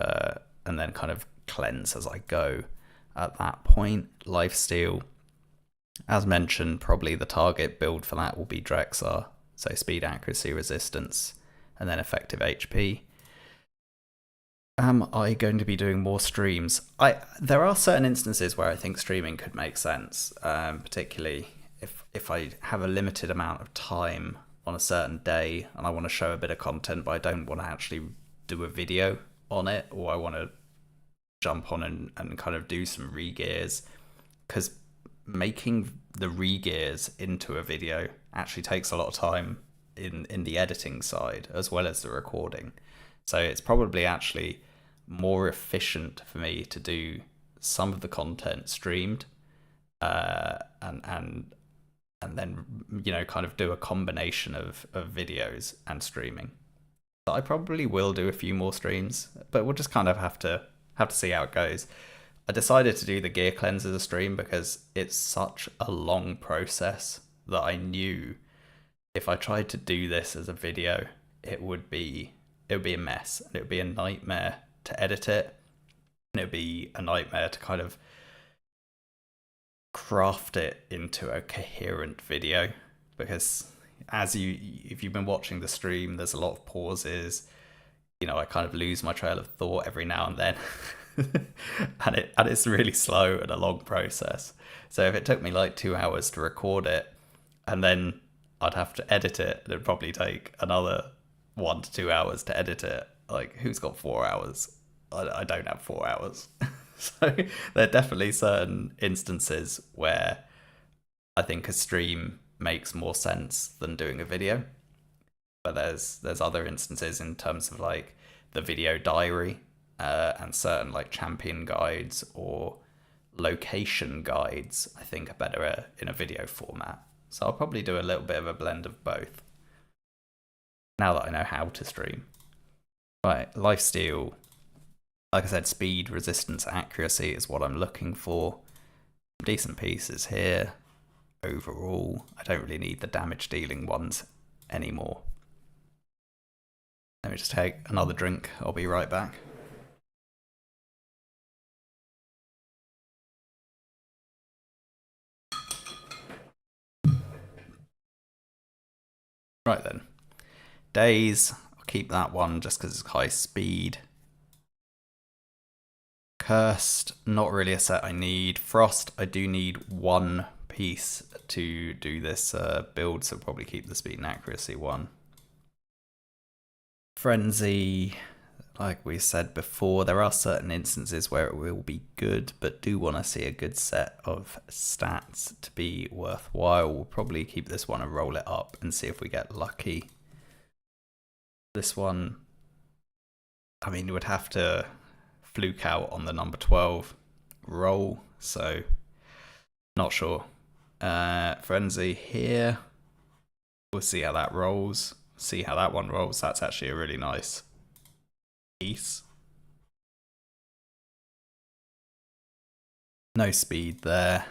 and then kind of cleanse as I go. At that point, lifesteal, as mentioned, probably the target build for that will be Drexar, so speed, accuracy, resistance, and then effective HP. Am I going to be doing more streams? There are certain instances where I think streaming could make sense, particularly if I have a limited amount of time on a certain day and I want to show a bit of content, but I don't want to actually do a video on it, or I want to jump on and kind of do some regears, because making the regears into a video actually takes a lot of time in the editing side as well as the recording. So it's probably actually more efficient for me to do some of the content streamed and then, you know, kind of do a combination of videos and streaming. So I probably will do a few more streams, but we'll just kind of have to see how it goes. I decided to do the gear cleanse as a stream because it's such a long process that I knew if I tried to do this as a video, it would be a mess, and it would be a nightmare to edit it, and it would be a nightmare to kind of craft it into a coherent video, because if you've been watching the stream, there's a lot of pauses. You know, I kind of lose my trail of thought every now and then. and it's really slow and a long process. So if it took me like 2 hours to record it, and then I'd have to edit it, it'd probably take another 1 to 2 hours to edit it. Like, who's got 4 hours? I don't have 4 hours. So there are definitely certain instances where I think a stream makes more sense than doing a video. But there's other instances in terms of like the video diary and certain like champion guides or location guides, I think are better in a video format. So I'll probably do a little bit of a blend of both now that I know how to stream. Right, lifesteal. Like I said, speed, resistance, accuracy is what I'm looking for. Decent pieces here. Overall, I don't really need the damage dealing ones anymore. Let me just take another drink. I'll be right back. Right then. Days, I'll keep that one just because it's high speed. Cursed, not really a set I need. Frost, I do need one piece to do this build, so probably keep the speed and accuracy one. Frenzy, like we said before, there are certain instances where it will be good, but do want to see a good set of stats to be worthwhile. We'll probably keep this one and roll it up and see if we get lucky. This one, I mean, you would have to fluke out on the number 12 roll, so not sure. Frenzy here, we'll see how that rolls. See how that one rolls. That's actually a really nice piece. No speed there.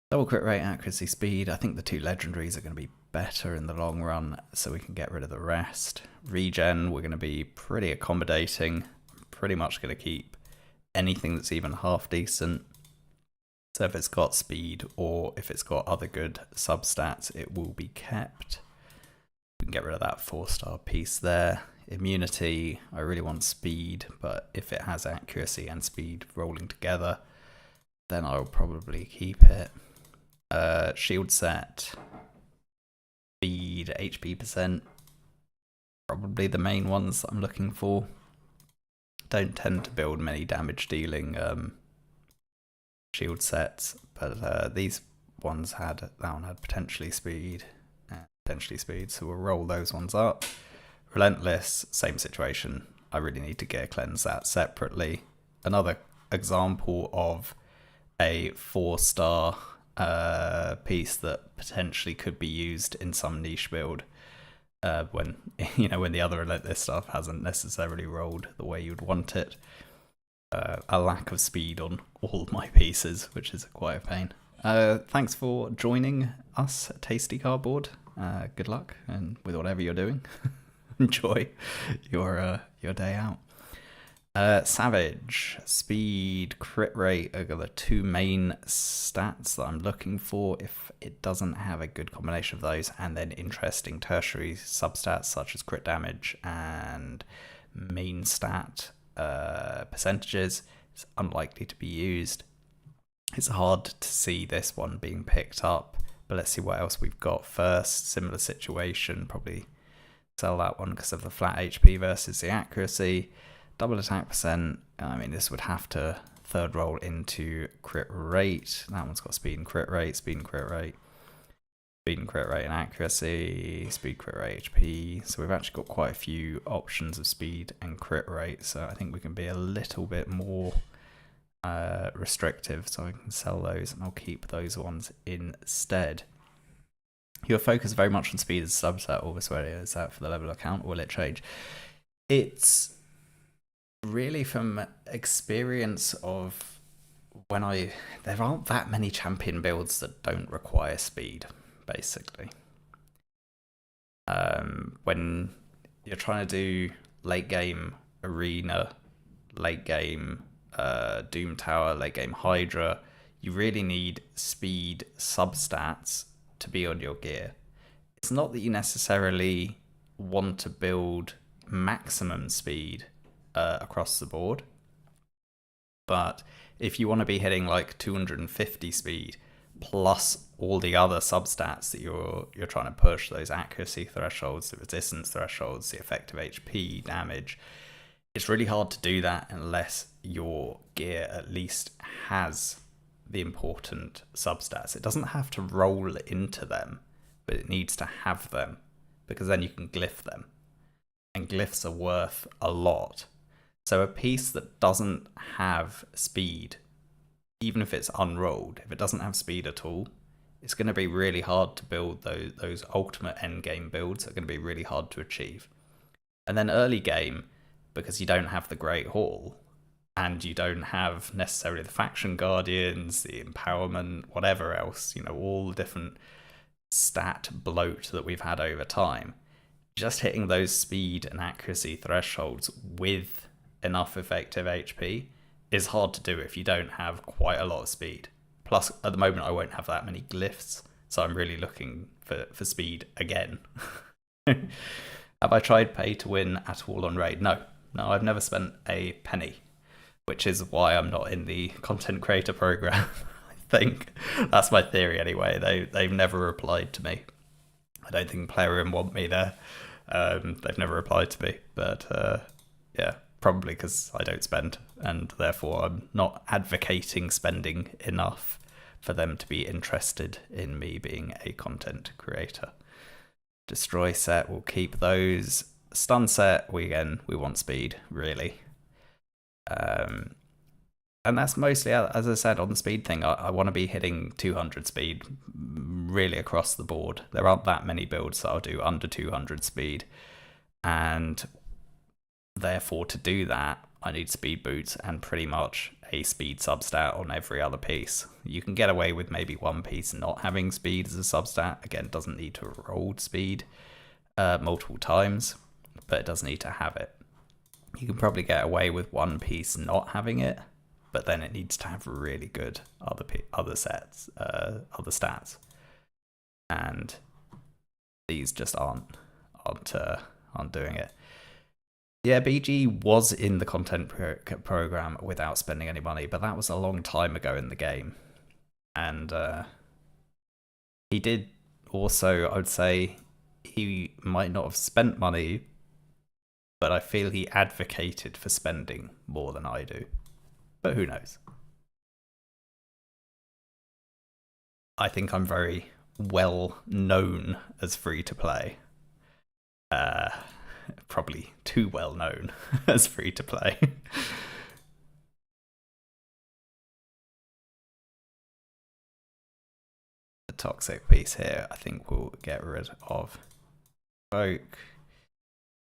Double crit rate, accuracy, speed. I think the 2 legendaries are going to be better in the long run, so we can get rid of the rest. Regen, we're going to be pretty accommodating. Pretty much going to keep anything that's even half decent. So if it's got speed or if it's got other good substats, it will be kept. We can get rid of that 4-star piece there. Immunity, I really want speed, but if it has accuracy and speed rolling together, then I'll probably keep it. Shield set, speed, HP percent, probably the main ones that I'm looking for. Don't tend to build many damage dealing shield sets, but these ones that one had potentially speed, so we'll roll those ones up. Relentless, same situation. I really need to gear cleanse that separately. Another example of a 4-star piece that potentially could be used in some niche build when the other relentless stuff hasn't necessarily rolled the way you'd want it. A lack of speed on all my pieces, which is quite a pain. Thanks for joining us at Tasty Cardboard. Good luck and with whatever you're doing. Enjoy your day out. Savage, speed, crit rate are the two main stats that I'm looking for if it doesn't have a good combination of those, and then interesting tertiary substats such as crit damage and main stat percentages. It's unlikely to be used. It's hard to see this one being picked up, but let's see what else we've got first. Similar situation, probably sell that one because of the flat HP versus the accuracy. Double attack percent, I mean, this would have to third roll into crit rate. That one's got speed and crit rate, speed and crit rate, speed and crit rate and accuracy, speed, crit rate, HP. So we've actually got quite a few options of speed and crit rate. So I think we can be a little bit more restrictive. So I can sell those and I'll keep those ones instead. Your focus very much on speed as a subset, or is that for the level account, or will it change? It's really from experience of there aren't that many champion builds that don't require speed, basically. When you're trying to do late game arena, late game Doom Tower, late game Hydra, you really need speed substats to be on your gear. It's not that you necessarily want to build maximum speed across the board, but if you want to be hitting like 250 speed plus all the other substats that you're trying to push, those accuracy thresholds, the resistance thresholds, the effective HP damage, it's really hard to do that unless your gear at least has the important substats. It doesn't have to roll into them, but it needs to have them, because then you can glyph them, and glyphs are worth a lot. So a piece that doesn't have speed, even if it's unrolled, if it doesn't have speed at all, it's going to be really hard to build those ultimate endgame builds. Are going to be really hard to achieve. And then early game, because you don't have the Great Hall, and you don't have necessarily the faction guardians, the empowerment, whatever else, all the different stat bloat that we've had over time, just hitting those speed and accuracy thresholds with enough effective HP is hard to do if you don't have quite a lot of speed. Plus, at the moment, I won't have that many glyphs, so I'm really looking for speed again. Have I tried pay to win at all on Raid? No, I've never spent a penny, which is why I'm not in the content creator program. I think that's my theory anyway. They've never replied to me. I don't think Player Room want me there. They've never replied to me, but yeah, probably because I don't spend, and therefore I'm not advocating spending enough for them to be interested in me being a content creator. Destroy set, we'll keep those. Stun set, we want speed, really. And that's mostly, as I said, on the speed thing, I want to be hitting 200 speed really across the board. There aren't that many builds that I'll do under 200 speed, and therefore to do that I need speed boots and pretty much a speed substat on every other piece. You can get away with maybe one piece not having speed as a substat. Again, it doesn't need to roll speed multiple times, but it does need to have it. You can probably get away with one piece not having it, but then it needs to have really good other stats, and these just aren't doing it. Yeah, BG was in the content program without spending any money, but that was a long time ago in the game, and he did also, I would say, he might not have spent money, but I feel he advocated for spending more than I do. But who knows? I think I'm very well known as free to play. Probably too well known as free to play. The toxic piece here, I think we'll get rid of. Evoke.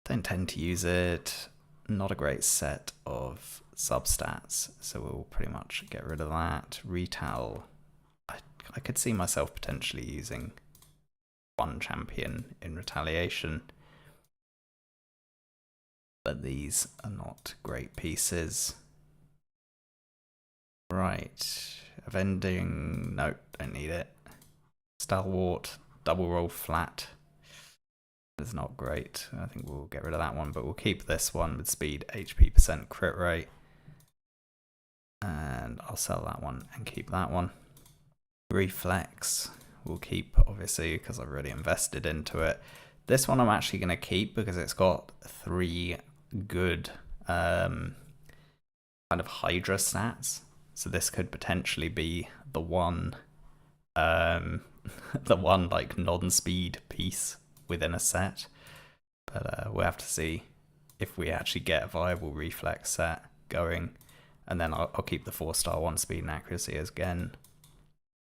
Don't tend to use it. Not a great set of substats, so we'll pretty much get rid of that. Retail, I I could see myself potentially using one champion in retaliation. But these are not great pieces. Right, Avenging, nope, don't need it. Stalwart, double roll flat. It's not great. I think we'll get rid of that one, but we'll keep this one with speed, HP %, crit rate. And I'll sell that one and keep that one. Reflex, we'll keep, obviously, because I've really invested into it. This one I'm actually going to keep because it's got 3 good kind of Hydra stats. So this could potentially be the one, the one like non-speed piece within a set. But we'll have to see if we actually get a viable reflex set going. And then I'll keep the 4-star 1 speed and accuracy as again.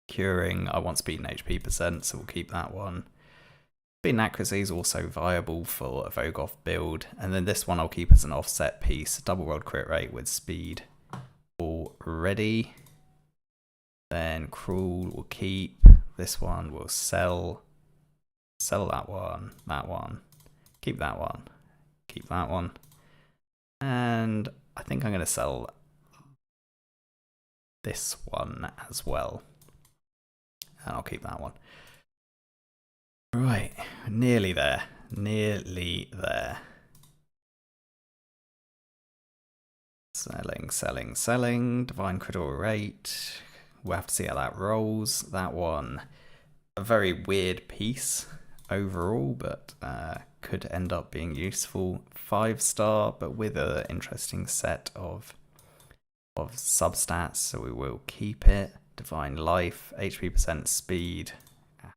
Curing, I want speed and HP %, so we'll keep that one. Speed and accuracy is also viable for a Vogoth build. And then this one I'll keep as an offset piece. Double rolled crit rate with speed already. Then Cruel will keep. This one will sell. Sell that one. Keep that one. Keep that one. And I think I'm going to sell this one as well. And I'll keep that one. Right, nearly there. Nearly there. Selling. Divine critical rate. We'll have to see how that rolls. That one, a very weird piece overall, but could end up being useful. 5-star, but with an interesting set of substats, so we will keep it. Divine life, HP %, speed,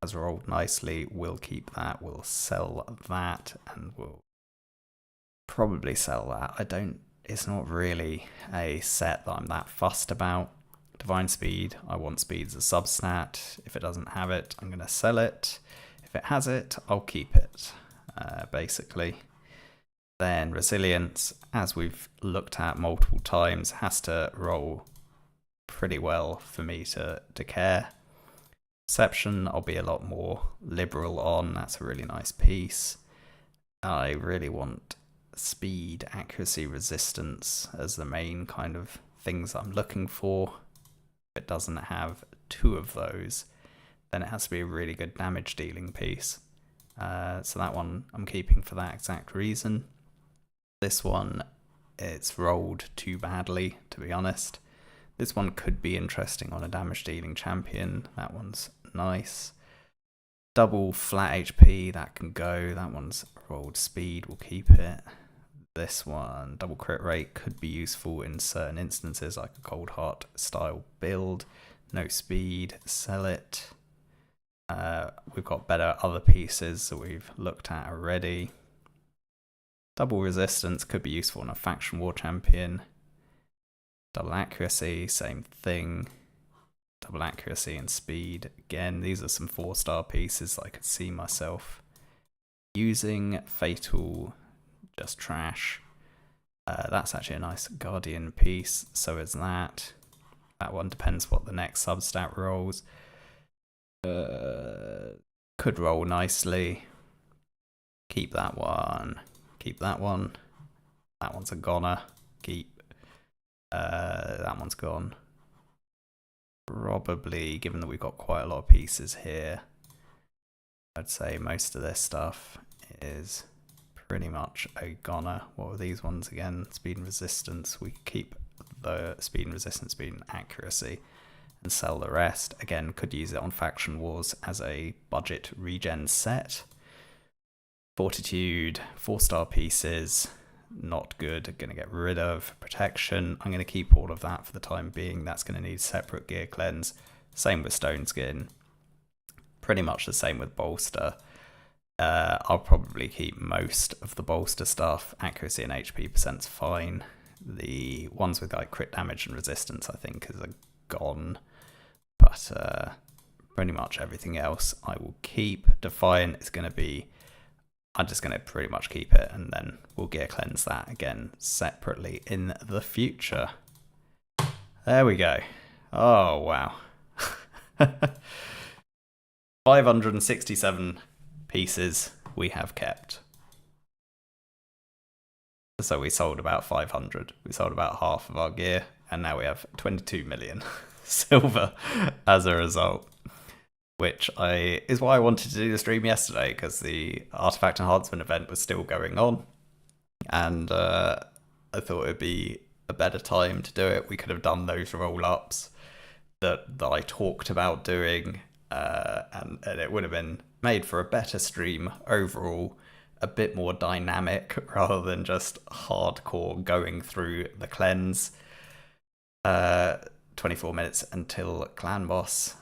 has rolled nicely. We'll keep that. We'll sell that, and we'll probably sell that. It's not really a set that I'm that fussed about. Divine speed, I want speed as a substat. If it doesn't have it, I'm going to sell it. If it has it, I'll keep it, basically. Then resilience, as we've looked at multiple times, has to roll pretty well for me to care. Perception, I'll be a lot more liberal on. That's a really nice piece. I really want speed, accuracy, resistance as the main kind of things I'm looking for. If it doesn't have 2 of those, then it has to be a really good damage dealing piece. So that one I'm keeping for that exact reason. This one, it's rolled too badly, to be honest. This one could be interesting on a damage dealing champion. That one's nice. Double flat HP, that can go. That one's rolled speed, we'll keep it. This one, double crit rate, could be useful in certain instances, like a Cold Heart style build. No speed, sell it. We've got better other pieces that we've looked at already. Double resistance could be useful in a faction war champion. Double accuracy, same thing. Double accuracy and speed. Again, these are some 4-star pieces that I could see myself using. Fatal, just trash. That's actually a nice Guardian piece, so is that. That one depends what the next substat rolls. Could roll nicely. Keep that one. Keep that one. That one's a goner. Keep. That one's gone. Probably, given that we've got quite a lot of pieces here, I'd say most of this stuff is pretty much a goner. What were these ones again? Speed and resistance. We keep the speed and resistance, speed and accuracy, and sell the rest. Again, could use it on faction wars as a budget regen set. Fortitude, 4-star pieces, not good. Going to get rid of. Protection, I'm going to keep all of that for the time being. That's going to need separate gear cleanse. Same with stone skin. Pretty much the same with bolster. I'll probably keep most of the bolster stuff. Accuracy and HP %'s fine. The ones with like crit damage and resistance, I think, is gone. But pretty much everything else I will keep. Defiant is going to be, I'm just going to pretty much keep it, and then we'll gear cleanse that again separately in the future. There we go. Oh, wow. 567 pieces we have kept. So we sold about 500. We sold about half of our gear, and now we have 22 million silver as a result. Which is why I wanted to do the stream yesterday, because the artifact enhancement event was still going on, and I thought it'd be a better time to do it. We could have done those roll-ups that I talked about doing, and it would have been made for a better stream overall, a bit more dynamic rather than just hardcore going through the cleanse. 24 minutes until clan boss.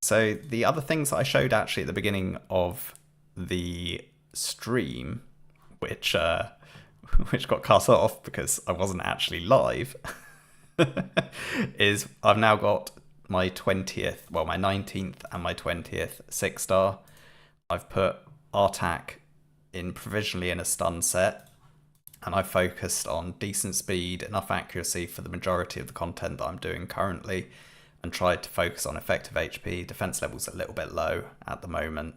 So the other things that I showed actually at the beginning of the stream, which got cut off because I wasn't actually live, is I've now got my 20th, well, my 19th and my 20th 6-star. I've put Artak in provisionally in a stun set, and I focused on decent speed, enough accuracy for the majority of the content that I'm doing currently, and tried to focus on effective HP. Defense level's a little bit low at the moment,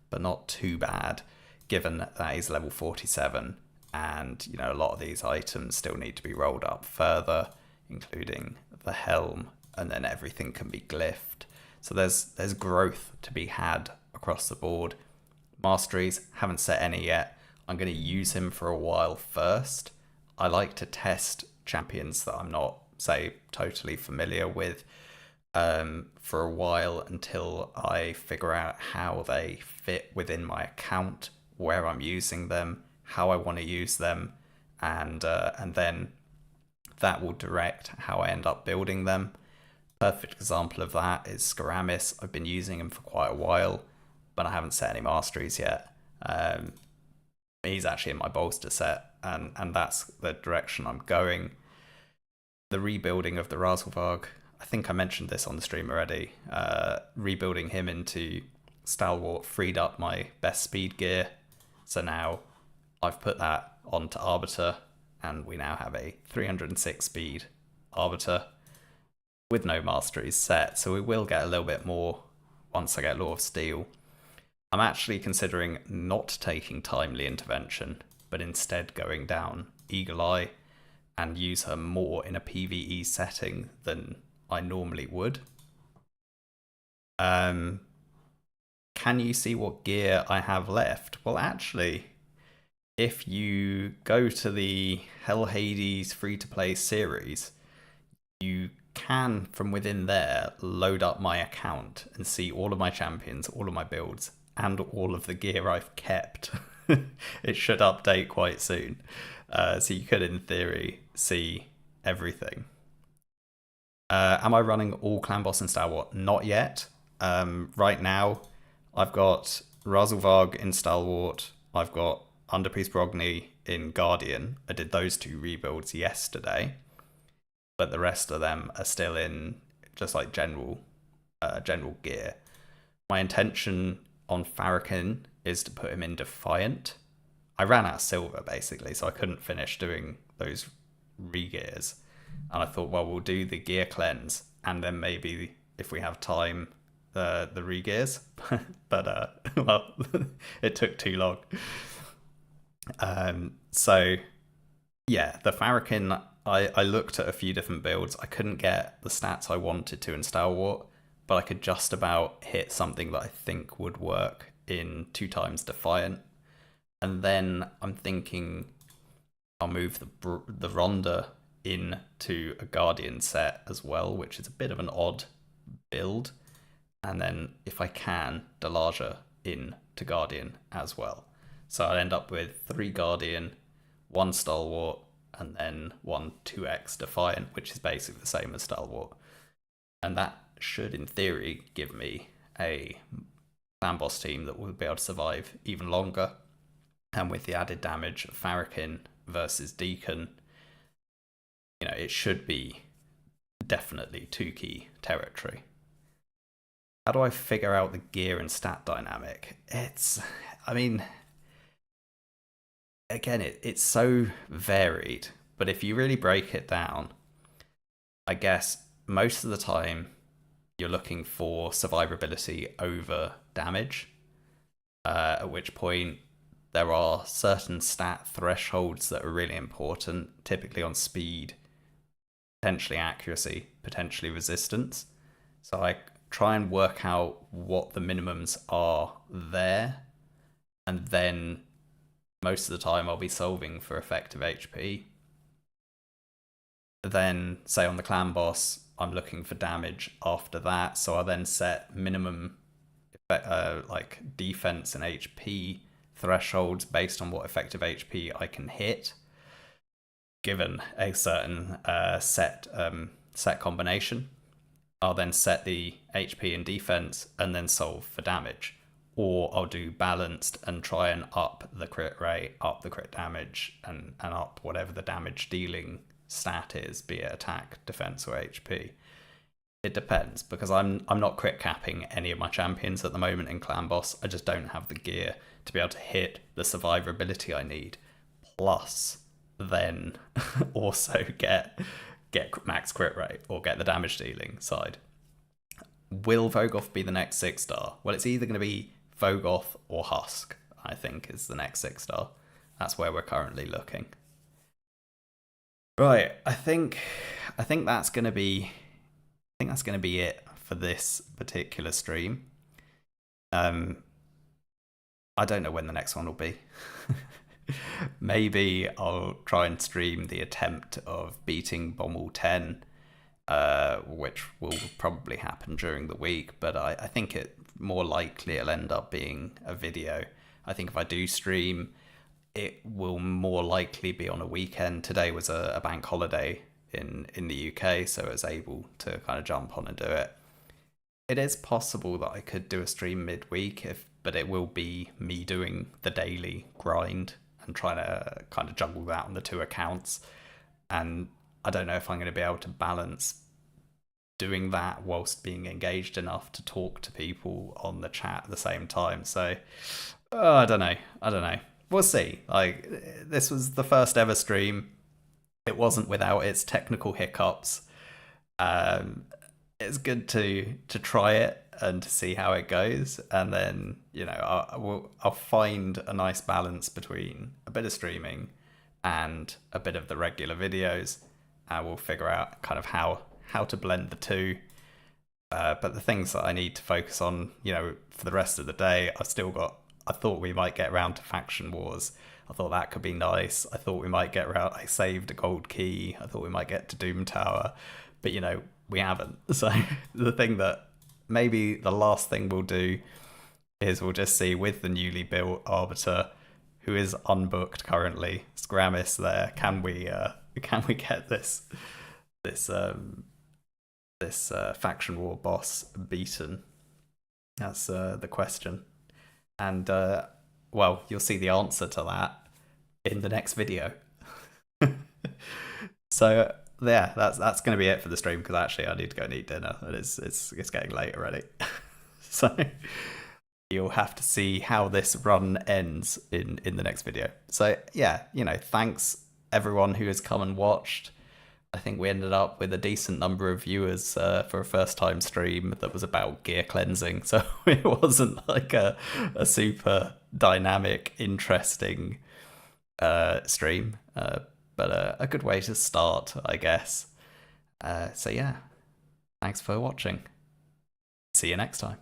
but not too bad, given that he's level 47, and you know, a lot of these items still need to be rolled up further, including the helm, and then everything can be glyphed. So there's growth to be had across the board. Masteries, haven't set any yet. I'm going to use him for a while first. I like to test champions that I'm not, say, totally familiar with for a while until I figure out how they fit within my account, where I'm using them, how I want to use them, and then that will direct how I end up building them. Perfect example of that is Skaramis. I've been using him for quite a while, but I haven't set any masteries yet. He's actually in my bolster set, and that's the direction I'm going. The rebuilding of the Razelvarg, I think I mentioned this on the stream already. Rebuilding him into Stalwart freed up my best speed gear, so now I've put that onto Arbiter, and we now have a 306 speed Arbiter with no masteries set, so we will get a little bit more once I get Law of Steel. I'm actually considering not taking Timely Intervention, but instead going down Eagle Eye and use her more in a PvE setting than I normally would. Can you see what gear I have left? Well, actually, if you go to the Hell Hades free-to-play series, you can, from within there, load up my account and see all of my champions, all of my builds, and all of the gear I've kept. It should update quite soon. So you could, in theory, see everything. Am I running all Clan Boss and Stalwart? Not yet. Right now, I've got Razelvarg in Stalwart. I've got Underpriest Brogni in Guardian. I did those 2 rebuilds yesterday, but the rest of them are still in just like general gear. My intention on Farrakhan is to put him in Defiant. I ran out of silver basically, so I couldn't finish doing those regears, and I thought, well, we'll do the gear cleanse and then maybe if we have time the regears. But well, it took too long. So yeah, the Farrakhan, I looked at a few different builds. I couldn't get the stats I wanted to in Stalwart, but I could just about hit something that I think would work in 2 times Defiant. And then I'm thinking I'll move the Rhonda into a Guardian set as well, which is a bit of an odd build. And then if I can, Delaja into Guardian as well. So I'll end up with 3 Guardian, 1 Stalwart, and then 1 2x Defiant, which is basically the same as Stalwart. And that should, in theory, give me a Clan Boss team that will be able to survive even longer. And with the added damage of Farrakhan versus Deacon, you know, it should be definitely 2-key territory. How do I figure out the gear and stat dynamic? I mean, again, it's so varied, but if you really break it down, I guess most of the time you're looking for survivability over damage, at which point there are certain stat thresholds that are really important, typically on speed, potentially accuracy, potentially resistance. So I try and work out what the minimums are there, and then most of the time I'll be solving for effective HP. Then, say on the clan boss, I'm looking for damage after that, so I'll then set minimum like defense and HP thresholds based on what effective HP I can hit, given a certain set combination. I'll then set the HP and defense and then solve for damage. Or I'll do balanced and try and up the crit rate, up the crit damage, and up whatever the damage dealing stat is, be it attack, defense, or HP. It depends, because I'm not crit capping any of my champions at the moment in Clan Boss. I just don't have the gear to be able to hit the survivability I need. Plus, then also get max crit rate or get the damage dealing side. Will Vogoth be the next 6-star? Well, it's either going to be Vogoth or Husk, I think, is the next 6-star. That's where we're currently looking. Right, I think that's going to be it for this particular stream. I don't know when the next one will be. Maybe I'll try and stream the attempt of beating Bommel 10, which will probably happen during the week, but I think it more likely it'll end up being a video. I think if I do stream, it will more likely be on a weekend. Today was a bank holiday in the UK, so I was able to kind of jump on and do it. It is possible that I could do a stream midweek, but it will be me doing the daily grind and trying to kind of juggle that on the 2 accounts. And I don't know if I'm going to be able to balance doing that whilst being engaged enough to talk to people on the chat at the same time. So I don't know. We'll see. Like, this was the first ever stream. It wasn't without its technical hiccups. It's good to try it and to see how it goes, and then I'll find a nice balance between a bit of streaming and a bit of the regular videos, and we'll figure out kind of how to blend the two. But the things that I need to focus on, for the rest of the day, I thought we might get around to faction wars. I thought that could be nice. I thought we might get around. I saved a gold key. I thought we might get to Doom Tower, but we haven't. So the thing that maybe the last thing we'll do is we'll just see, with the newly built Arbiter, who is unbooked currently, Scramis there, can we get this faction war boss beaten? That's the question. And well, you'll see the answer to that in the next video. So yeah, that's going to be it for the stream, because actually I need to go and eat dinner, and it's getting late already. So you'll have to see how this run ends in the next video. So yeah, thanks everyone who has come and watched. I think we ended up with a decent number of viewers for a first time stream that was about gear cleansing. So it wasn't like a super dynamic, interesting stream, but a good way to start, I guess. So yeah, thanks for watching. See you next time.